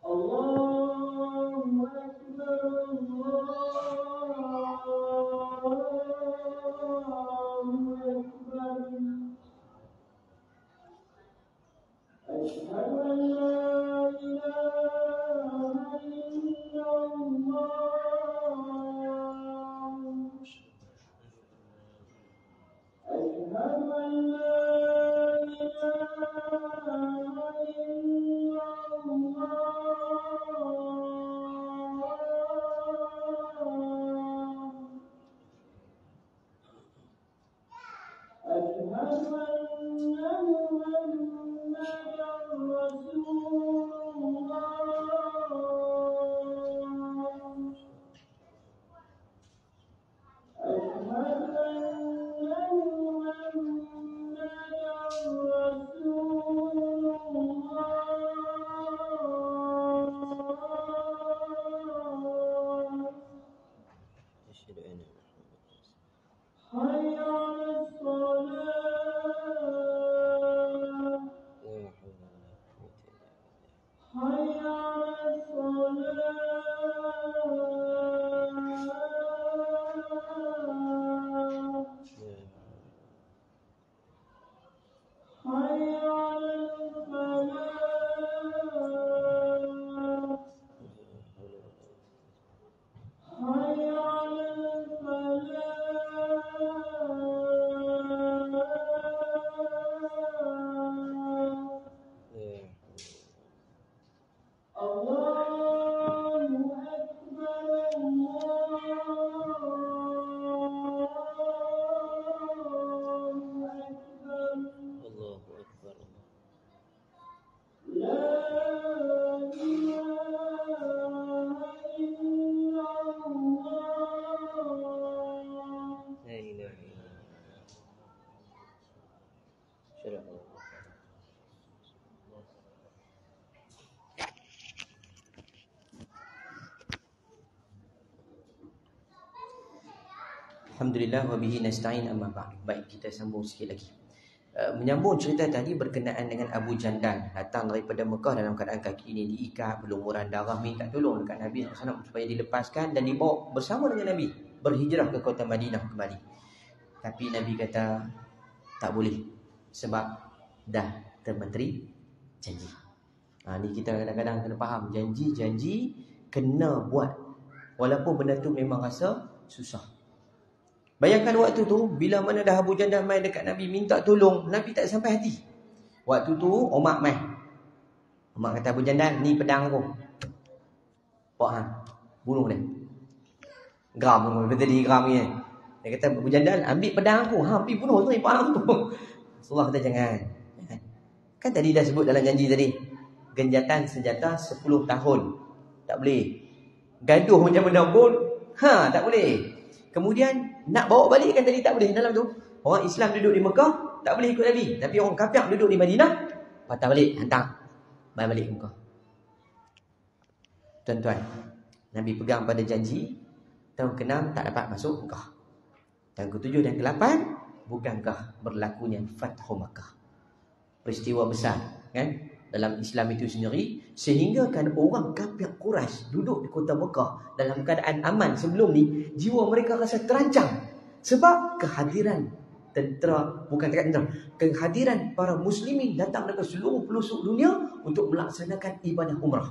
C: Allahu Akbar. Asyhadu an la ilaha illallah. Asyhadu an la ilaha illallah. Asyhadu anna Muhammadan Rasulullah. Asyhadu anna Muhammadan Rasulullah. Asyhadu anna hayya 'alas salat. Hayya 'alas salat. Hayya 'alal falah. Hayya 'alal falah. Allahu Akbar. Allahu Akbar. La ilaha illallah. La ilaha illallah. Syarah. Alhamdulillah wa bihi nasta'in, amma ba'd. Baik, kita sambung sikit lagi. Menyambung cerita tadi berkenaan dengan Abu Jandal, datang daripada Mekah dalam keadaan kaki ini diikat, berlumuran darah, minta tolong dekat Nabi SAW supaya dilepaskan dan dibawa bersama dengan Nabi berhijrah ke kota Madinah kembali. Tapi Nabi kata tak boleh sebab dah termenteri janji. Ni kita kadang-kadang kena faham, janji kena buat walaupun benda tu memang rasa susah. Bayangkan waktu tu, bila mana dah Abu Jandal main dekat Nabi minta tolong, Nabi tak sampai hati. Waktu tu Umar main. Umar kata, Abu Jandal, ni pedang aku. Bunuh dia. Geram, betul dia geram ni. Dia kata, Abu Jandal, ambil pedang aku. Pergi bunuh tu, pedang tu. Rasulullah kata, jangan. Kan tadi dah sebut dalam janji tadi. Genjatan senjata 10 tahun. Tak boleh. Gaduh macam mana pun. Tak boleh. Kemudian nak bawa balik kan tadi tak boleh dalam tu. Orang Islam duduk di Mekah, tak boleh ikut Nabi. Tapi orang kafir duduk di Madinah, patah balik, hantar. Balik ke Mekah. Tuan-tuan, Nabi pegang pada janji. Tahun ke-6 tak dapat masuk Mekah. Tahun ke-7 dan ke-8, bukankah berlakunya Fathu Mekah? Peristiwa besar, kan? Dalam Islam itu sendiri, sehingga kan orang kafir Quraisy duduk di kota Mekah dalam keadaan aman sebelum ni, jiwa mereka rasa terancam sebab kehadiran tentera, bukan tentera, kehadiran para muslimin datang dari seluruh pelosok dunia untuk melaksanakan ibadah umrah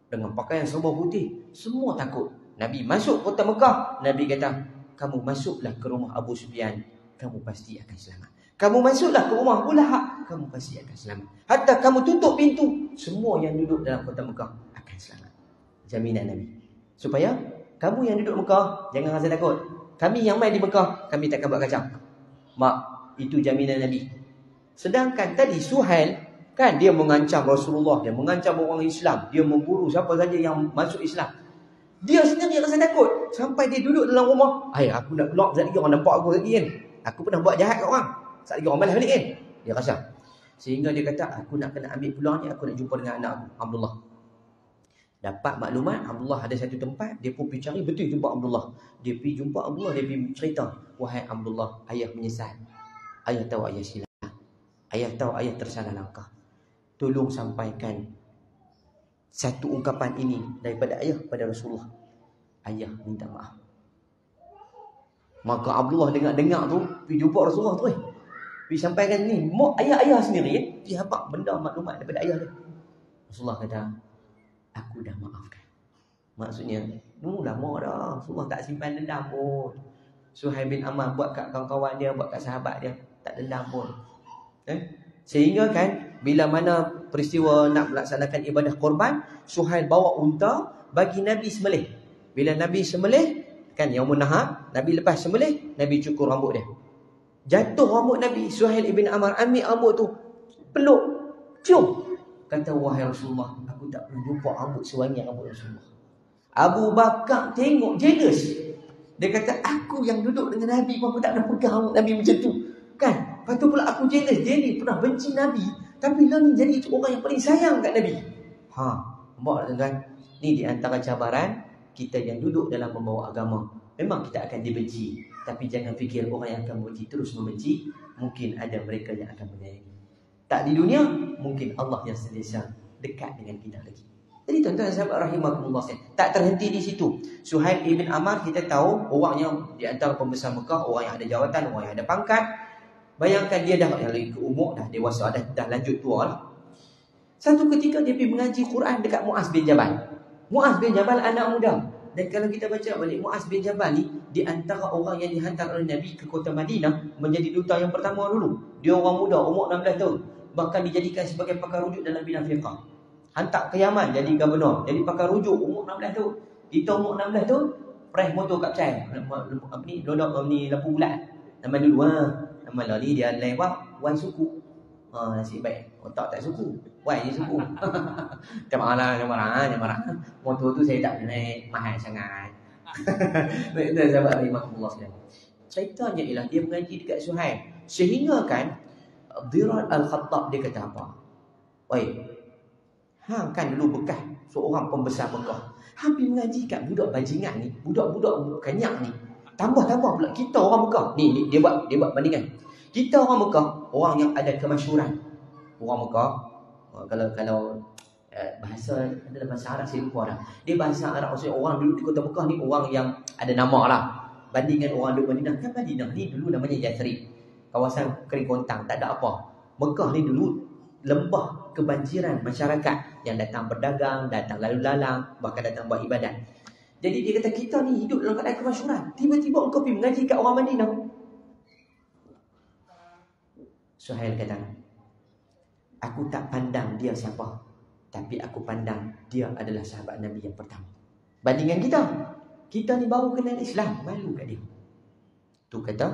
C: dengan pakaian serba putih. Semua takut. Nabi masuk kota Mekah, Nabi kata, kamu masuklah ke rumah Abu Sufyan, kamu pasti akan selamat. Kamu masuklah ke rumah Abu Lahab, kamu pasti akan selamat. Hatta kamu tutup pintu, semua yang duduk dalam kota Mekah akan selamat. Jaminan Nabi. Supaya kamu yang duduk Mekah, jangan rasa takut. Kami yang main di Mekah, kami takkan buat kacau. Mak, itu jaminan Nabi. Sedangkan tadi Suhail, kan dia mengancam Rasulullah, dia mengancam orang Islam, dia memburu siapa saja yang masuk Islam. Dia sendiri rasa takut. Sampai dia duduk dalam rumah, aku nak keluar, sekejap lagi orang nampak aku lagi kan. Aku pernah buat jahat kat orang, sekejap lagi orang balas balik kan. Dia rasa. Sehingga dia kata, aku nak kena ambil peluang ni, aku nak jumpa dengan anak aku, Abdullah. Dapat maklumat, Abdullah ada satu tempat, dia pun pergi cari, betul jumpa Abdullah. Dia pergi jumpa Abdullah, dia pergi cerita, wahai Abdullah, ayah menyesal. Ayah tahu ayah silap. Ayah tahu ayah tersalah langkah. Tolong sampaikan satu ungkapan ini daripada ayah kepada Rasulullah. Ayah minta maaf. Maka Abdullah dengar tu, pergi jumpa Rasulullah tu. Pergi sampaikan ni, ayah sendiri, dia dapat benda maklumat daripada ayah dia. Rasulullah kata, aku dah maafkan. Maksudnya, lama dah. Rasulullah tak simpan dendam pun. Suhail bin Amr buat kat kawan-kawan dia, buat kat sahabat dia, tak dendam pun. Sehingga kan, bila mana peristiwa nak melaksanakan ibadah korban, Suhail bawa unta bagi Nabi sembelih. Bila Nabi sembelih, kan Yaumun Nahar, Nabi lepas sembelih, Nabi cukur rambut dia. Jatuh rambut Nabi, Suhail ibn Amr ambil rambut tu, peluk, cium. Kata, wahai Rasulullah, aku tak pernah jumpa rambut sewangi rambut Rasulullah. Abu Bakar tengok jealous. Dia kata, aku yang duduk dengan Nabi pun aku tak pernah pegang rambut Nabi macam tu. Kan? Lepas tu pula aku jealous. Dia ni pernah benci Nabi, tapi dia ni jadi orang yang paling sayang kat Nabi. Nampak tak tuan-tuan? Ni di antara cabaran kita yang duduk dalam membawa agama. Memang kita akan dibenci, tapi jangan fikir orang yang akan membenci terus membenci. Mungkin ada mereka yang akan menyayangi. Tak di dunia, mungkin Allah yang sentiasa dekat dengan kita lagi. Jadi tuan-tuan sahabat rahimakumullah, tak terhenti di situ. Suhail ibn Amr kita tahu orang yang di antara pembesar Mekah, orang yang ada jawatan, orang yang ada pangkat. Bayangkan dia dah yang lagi ke umur, dah dewasa, dah lanjut tua lah. Satu ketika dia pergi mengaji Quran dekat Muaz bin Jabal. Muaz bin Jabal anak muda. Dan kalau kita baca balik, Muaz bin Jabal ni di antara orang yang dihantar oleh Nabi ke kota Madinah menjadi duta yang pertama dulu. Dia orang muda, umur 16 tahun. Bahkan dijadikan sebagai pakar rujuk dalam bidang fiqah. Hantar ke Yaman jadi gubernur, jadi pakar rujuk umur 16 tahun. Kita umur 16 tahun, press motor kat Chai. Apa ni, lodok ni lampu bulat. Nama dulu nama lah ni dia lewat wan suku. Nasib baik otak tak suku. Wan je suku. Jangan marah. Motor tu saya tak naik, mahal sangat. Baik, sahabat rahimahullah sekalian. Ceritanya ialah dia mengaji dekat Suhail. Sehingga kan Dhirar Al-Khattab dia kata apa? Hang kan dulu bekas seorang pembesar Mekah. Hampir mengaji kat budak bajingan ni, budak-budak kanyak ni. Tambah pula kita orang Mekah. Ni dia buat bandingan. Kita orang Mekah, orang yang ada kemasyhuran. Orang Mekah kalau bahasa adalah bahasa Arab, saya lupa dah. Dia bahasa Arab, maksudnya orang duduk di kota Mekah ni orang yang ada nama lah. Bandingkan orang duduk Madinah. Kan Madinah ni dulu namanya Yathrib, kawasan kering kontang, tak ada apa. Mekah ni dulu lembah kebanjiran masyarakat yang datang berdagang, datang lalu lalang, bahkan datang buat ibadat. Jadi dia kata, kita ni hidup dalam keadaan kemasyhuran. Tiba-tiba engkau pergi mengaji kat orang Madinah. Suhail kata, aku tak pandang dia siapa, tapi aku pandang dia adalah sahabat Nabi yang pertama. Bandingan kita ni baru kenal Islam, malu kat dia. Tu kata,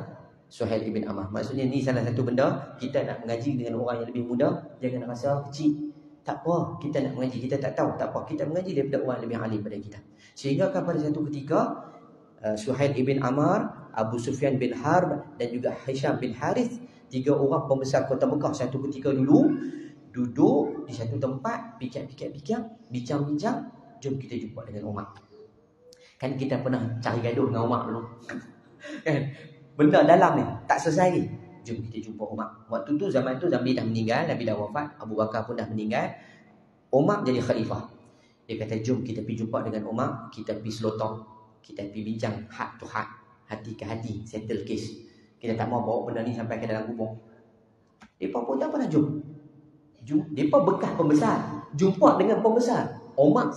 C: Suhail ibn Amr. Maksudnya ni salah satu benda, kita nak mengaji dengan orang yang lebih muda, jangan rasa kecil. Tak apa, kita nak mengaji, kita tak tahu, tak apa. Kita mengaji daripada orang yang lebih alim pada kita. Sehingga pada satu ketika, Suhail ibn Amr, Abu Sufyan bin Harb dan juga Hisham bin Harith, 3 orang pembesar kota Mekah satu ketika dulu, duduk di satu tempat, fikir-fikir, bincang-bincang, jom kita jumpa dengan Umar. Kan kita pernah cari gaduh dengan Umar dulu. Kan? Benda dalam ni tak selesai lagi. Jom kita jumpa Umar. Waktu tu zaman tu Nabi dah meninggal, Nabi dah wafat, Abu Bakar pun dah meninggal. Umar jadi khalifah. Dia kata jom kita pergi jumpa dengan Umar, kita pergi selotong, kita pergi bincang hak tu hak, hati ke hati, settle case. Kita tak mau bawa benda ni sampai ke dalam kubur. Depa pun tak pernah jom. Depa bekas pembesar, jumpa dengan pembesar. Umar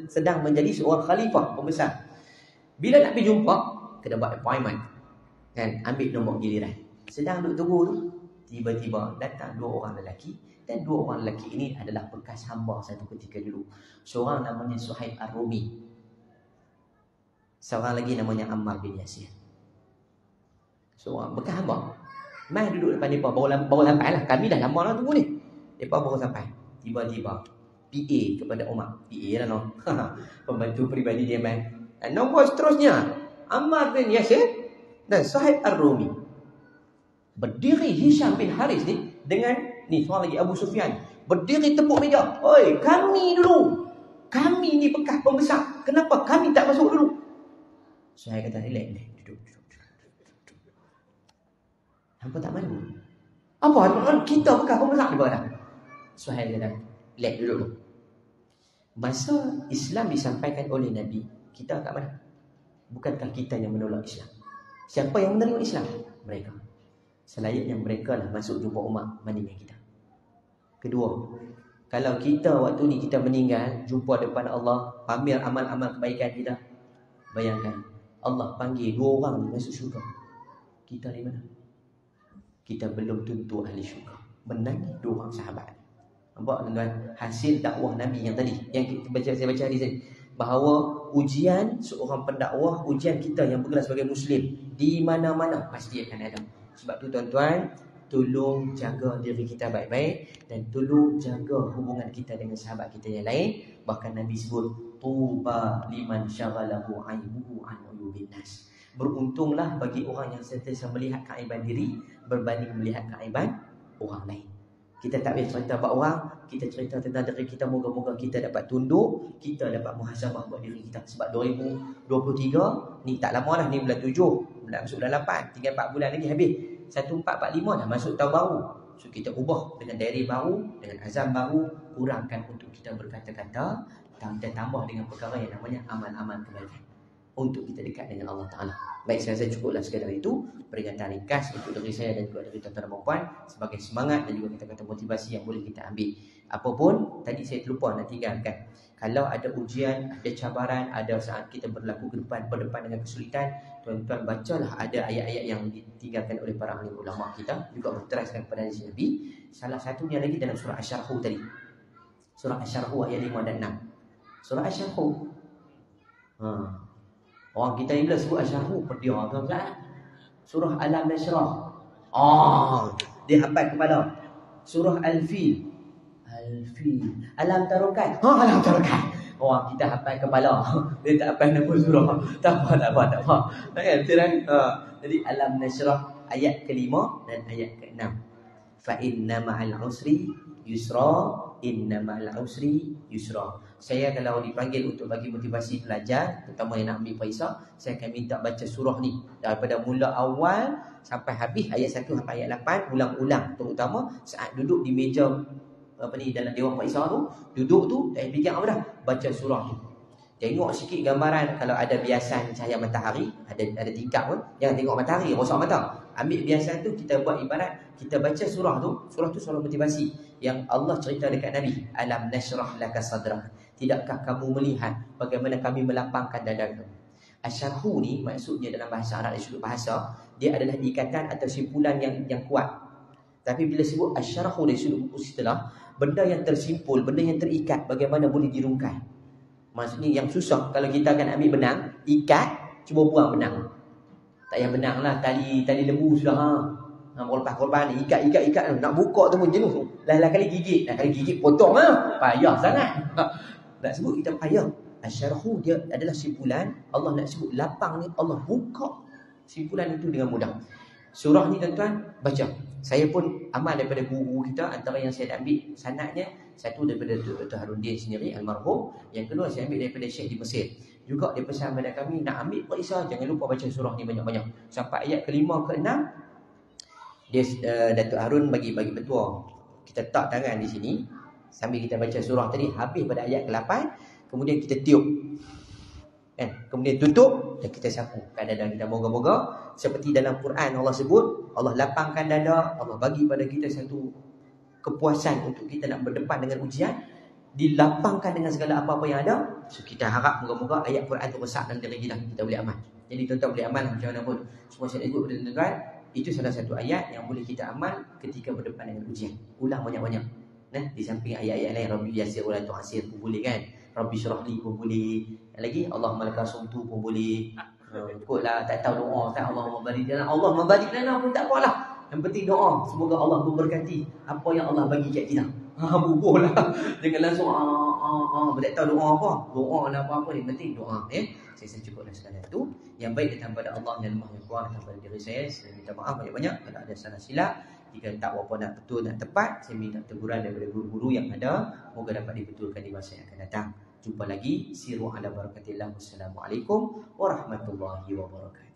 C: sedang menjadi seorang khalifah pembesar. Bila nak pergi jumpa, kena buat appointment. Kan, ambil nombor giliran. Sedang duduk tunggu tu, tiba-tiba datang 2 orang lelaki, dan 2 orang lelaki ini adalah bekas hamba satu ketika dulu. Seorang namanya Suhaib Ar-Rumi, seorang lagi namanya Ammar bin Yasir. Seorang bekas hamba. Mai duduk depan mereka, baru sampai lah. Kami dah lama lah tunggu ni. Mereka baru sampai. Tiba-tiba PA kepada Umar. PA lah no. Pembantu peribadi dia mai. Nombor seterusnya Ammar bin Yasir dan Suhaib Ar-Rumi. Berdiri Hisham bin Harith ni dengan ni seorang lagi Abu Sufyan. Berdiri tepuk meja. Oi, kami dulu. Kami ni bekas pembesar. Kenapa kami tak masuk dulu? Suhaib kata, relax. Duduk. Hampa tak malu? Apa? Kita bekas pembesar dia kata. Suhaib kata, relax dulu. Masa Islam disampaikan oleh Nabi, kita kat mana? Bukankah kita yang menolak Islam? Siapa yang menerima Islam? Mereka. Selayaknya mereka lah masuk jumpa Umar bandingkan kita. Kedua, kalau kita waktu ni kita meninggal, jumpa depan Allah, pamer amal-amal kebaikan kita, bayangkan Allah panggil 2 orang ni masuk syurga. Kita di mana? Kita belum tentu ahli syurga. Menangis 2 orang sahabat. Nampak tuan-tuan, hasil dakwah Nabi yang tadi, yang saya baca hadis ni, bahawa ujian seorang pendakwah, ujian kita yang bergelar sebagai Muslim, di mana-mana pasti akan ada. Sebab tu tuan-tuan, tolong jaga diri kita baik-baik dan tolong jaga hubungan kita dengan sahabat kita yang lain. Bahkan Nabi sebut, tuba liman syaghalahu aibuhu an uyubin nas. Beruntunglah bagi orang yang sentiasa melihat keaiban diri berbanding melihat keaiban orang lain. Kita tak boleh cerita buat orang, kita cerita tentang diri kita. Moga-moga kita dapat tunduk, kita dapat muhasabah buat diri kita. Sebab 2023 ni tak lama dah, ni bulan 7, bulan masuk bulan 8, tinggal 4 bulan lagi habis. 1445 dah masuk tahun baru. So kita ubah dengan diary baru, dengan azam baru, kurangkan untuk kita berkata-kata, kita tambah dengan perkara yang namanya amal-amal kebaikan untuk kita dekat dengan Allah Ta'ala. Baik, saya rasa cukuplah sekadar itu peringatan ringkas untuk diri saya dan juga dari tuan-tuan dan puan sebagai semangat dan juga kata-kata motivasi yang boleh kita ambil. Apapun, tadi saya terlupa nak tinggalkan. Kalau ada ujian, ada cabaran, ada saat kita berlaku ke depan, berdepan dengan kesulitan, tuan-tuan bacalah ada ayat-ayat yang ditinggalkan oleh para alim ulama kita, juga berteraskan kepada hadis Nabi. Salah satunya lagi dalam surah Asy-Syarh tadi. Surah Asy-Syarh ayat 5 dan 6. Surah Asy-Syarh. Orang kita ni bila sebut Asy-Syarh, pedih kan? Surah Alam Nashrah. Dia hafal kepala. Surah Al-Fil. Alam Tarukat. Alam Tarukat. Orang kita hafal kepala. Dia tak hafal nama surah. Tak apa. Betul kan? Jadi Alam Nashrah ayat ke-5 dan ayat ke-6. Fa inna ma'al usri yusra, inna ma'al usri yusra. Saya kalau dipanggil untuk bagi motivasi pelajar, terutama yang nak ambil Faisal, saya akan minta baca surah ni daripada mula awal sampai habis ayat 1 sampai ayat 8, ulang-ulang, terutama saat duduk di meja dalam Dewan Faisal tu, duduk tu tak fikir apa dah, baca surah tu. Tengok sikit gambaran, kalau ada biasan cahaya matahari, ada tingkap pun, jangan tengok matahari, rosak mata. Ambil biasan tu, kita buat ibarat kita baca surah tu surah motivasi yang Allah cerita dekat Nabi, alam nashrah laka sadrak. Tidakkah kamu melihat bagaimana kami melapangkan dada kamu? Asy-Syarh ni maksudnya dalam bahasa Arab, dari sudut bahasa, dia adalah ikatan atau simpulan yang kuat. Tapi bila sebut Asy-Syarh dari sudut istilah, benda yang tersimpul, benda yang terikat, bagaimana boleh dirungkai. Maksudnya yang susah, kalau kita akan ambil benang, ikat, cuba buang benang. Tak payah benang lah. Tali lembu sudah. Korban ni. Ikat. Nak buka tu pun jenuh. Lain kali gigit potong lah. Payah sangat. Nak sebut kita payah. Asyarhu dia adalah simpulan. Allah nak sebut lapang ni. Allah buka simpulan itu dengan mudah. Surah ni tuan-tuan, baca. Saya pun amal daripada guru kita. Antara yang saya ambil sanadnya, satu daripada Dr. Harundin sendiri, almarhum. Yang kedua saya ambil daripada Syekh di Mesir. Juga dia pesan kepada kami, nak ambil periksa, jangan lupa baca surah ni banyak-banyak. Sampai ayat ke-5 ke-6, dia Datuk Harun bagi petua. Kita tak tangan di sini sambil kita baca surah tadi, habis pada ayat ke-8, kemudian kita tiup. Kemudian tutup dan kita sapukan dada kita. Moga-moga seperti dalam Quran Allah sebut, Allah lapangkan dada, Allah bagi pada kita satu kepuasan untuk kita nak berdepan dengan ujian, dilapangkan dengan segala apa-apa yang ada. So kita harap moga-moga ayat Quran tu besar dalam diri kita boleh amal. Jadi tuan-tuan boleh amal macam mana pun. Semua saya ikut pada tuan-tuan, itu salah satu ayat yang boleh kita amal ketika berdepan dengan ujian. Ulang banyak-banyak. Di samping ayat-ayat lain, Rabbi yasir wa la tu'asir pun boleh kan. Rabbi syrahli pun boleh. Lagi Allahumma laka sumtu pun boleh. Ikutlah, tak tahu doa kan, Allahumma barik lana. Allah membarik lana pun tak apalah. Yang penting doa, semoga Allah memberkati apa yang Allah bagi kat kita. Bubuhlah. Jangan langsung tak tahu doa apa. Doa lah apa-apa ni, penting doa. Saya cukuplah sekadar itu. Yang baik datang pada Allah, yang lemah yang kuat datang pada diri saya. Saya minta maaf banyak-banyak kalau ada salah silap. Jika tak apa nak betul, nak tepat, saya minta teguran daripada guru-guru yang ada. Moga dapat dibetulkan di masa yang akan datang. Jumpa lagi. Siru ala barakatillah. Wassalamualaikum warahmatullahi wabarakatuh.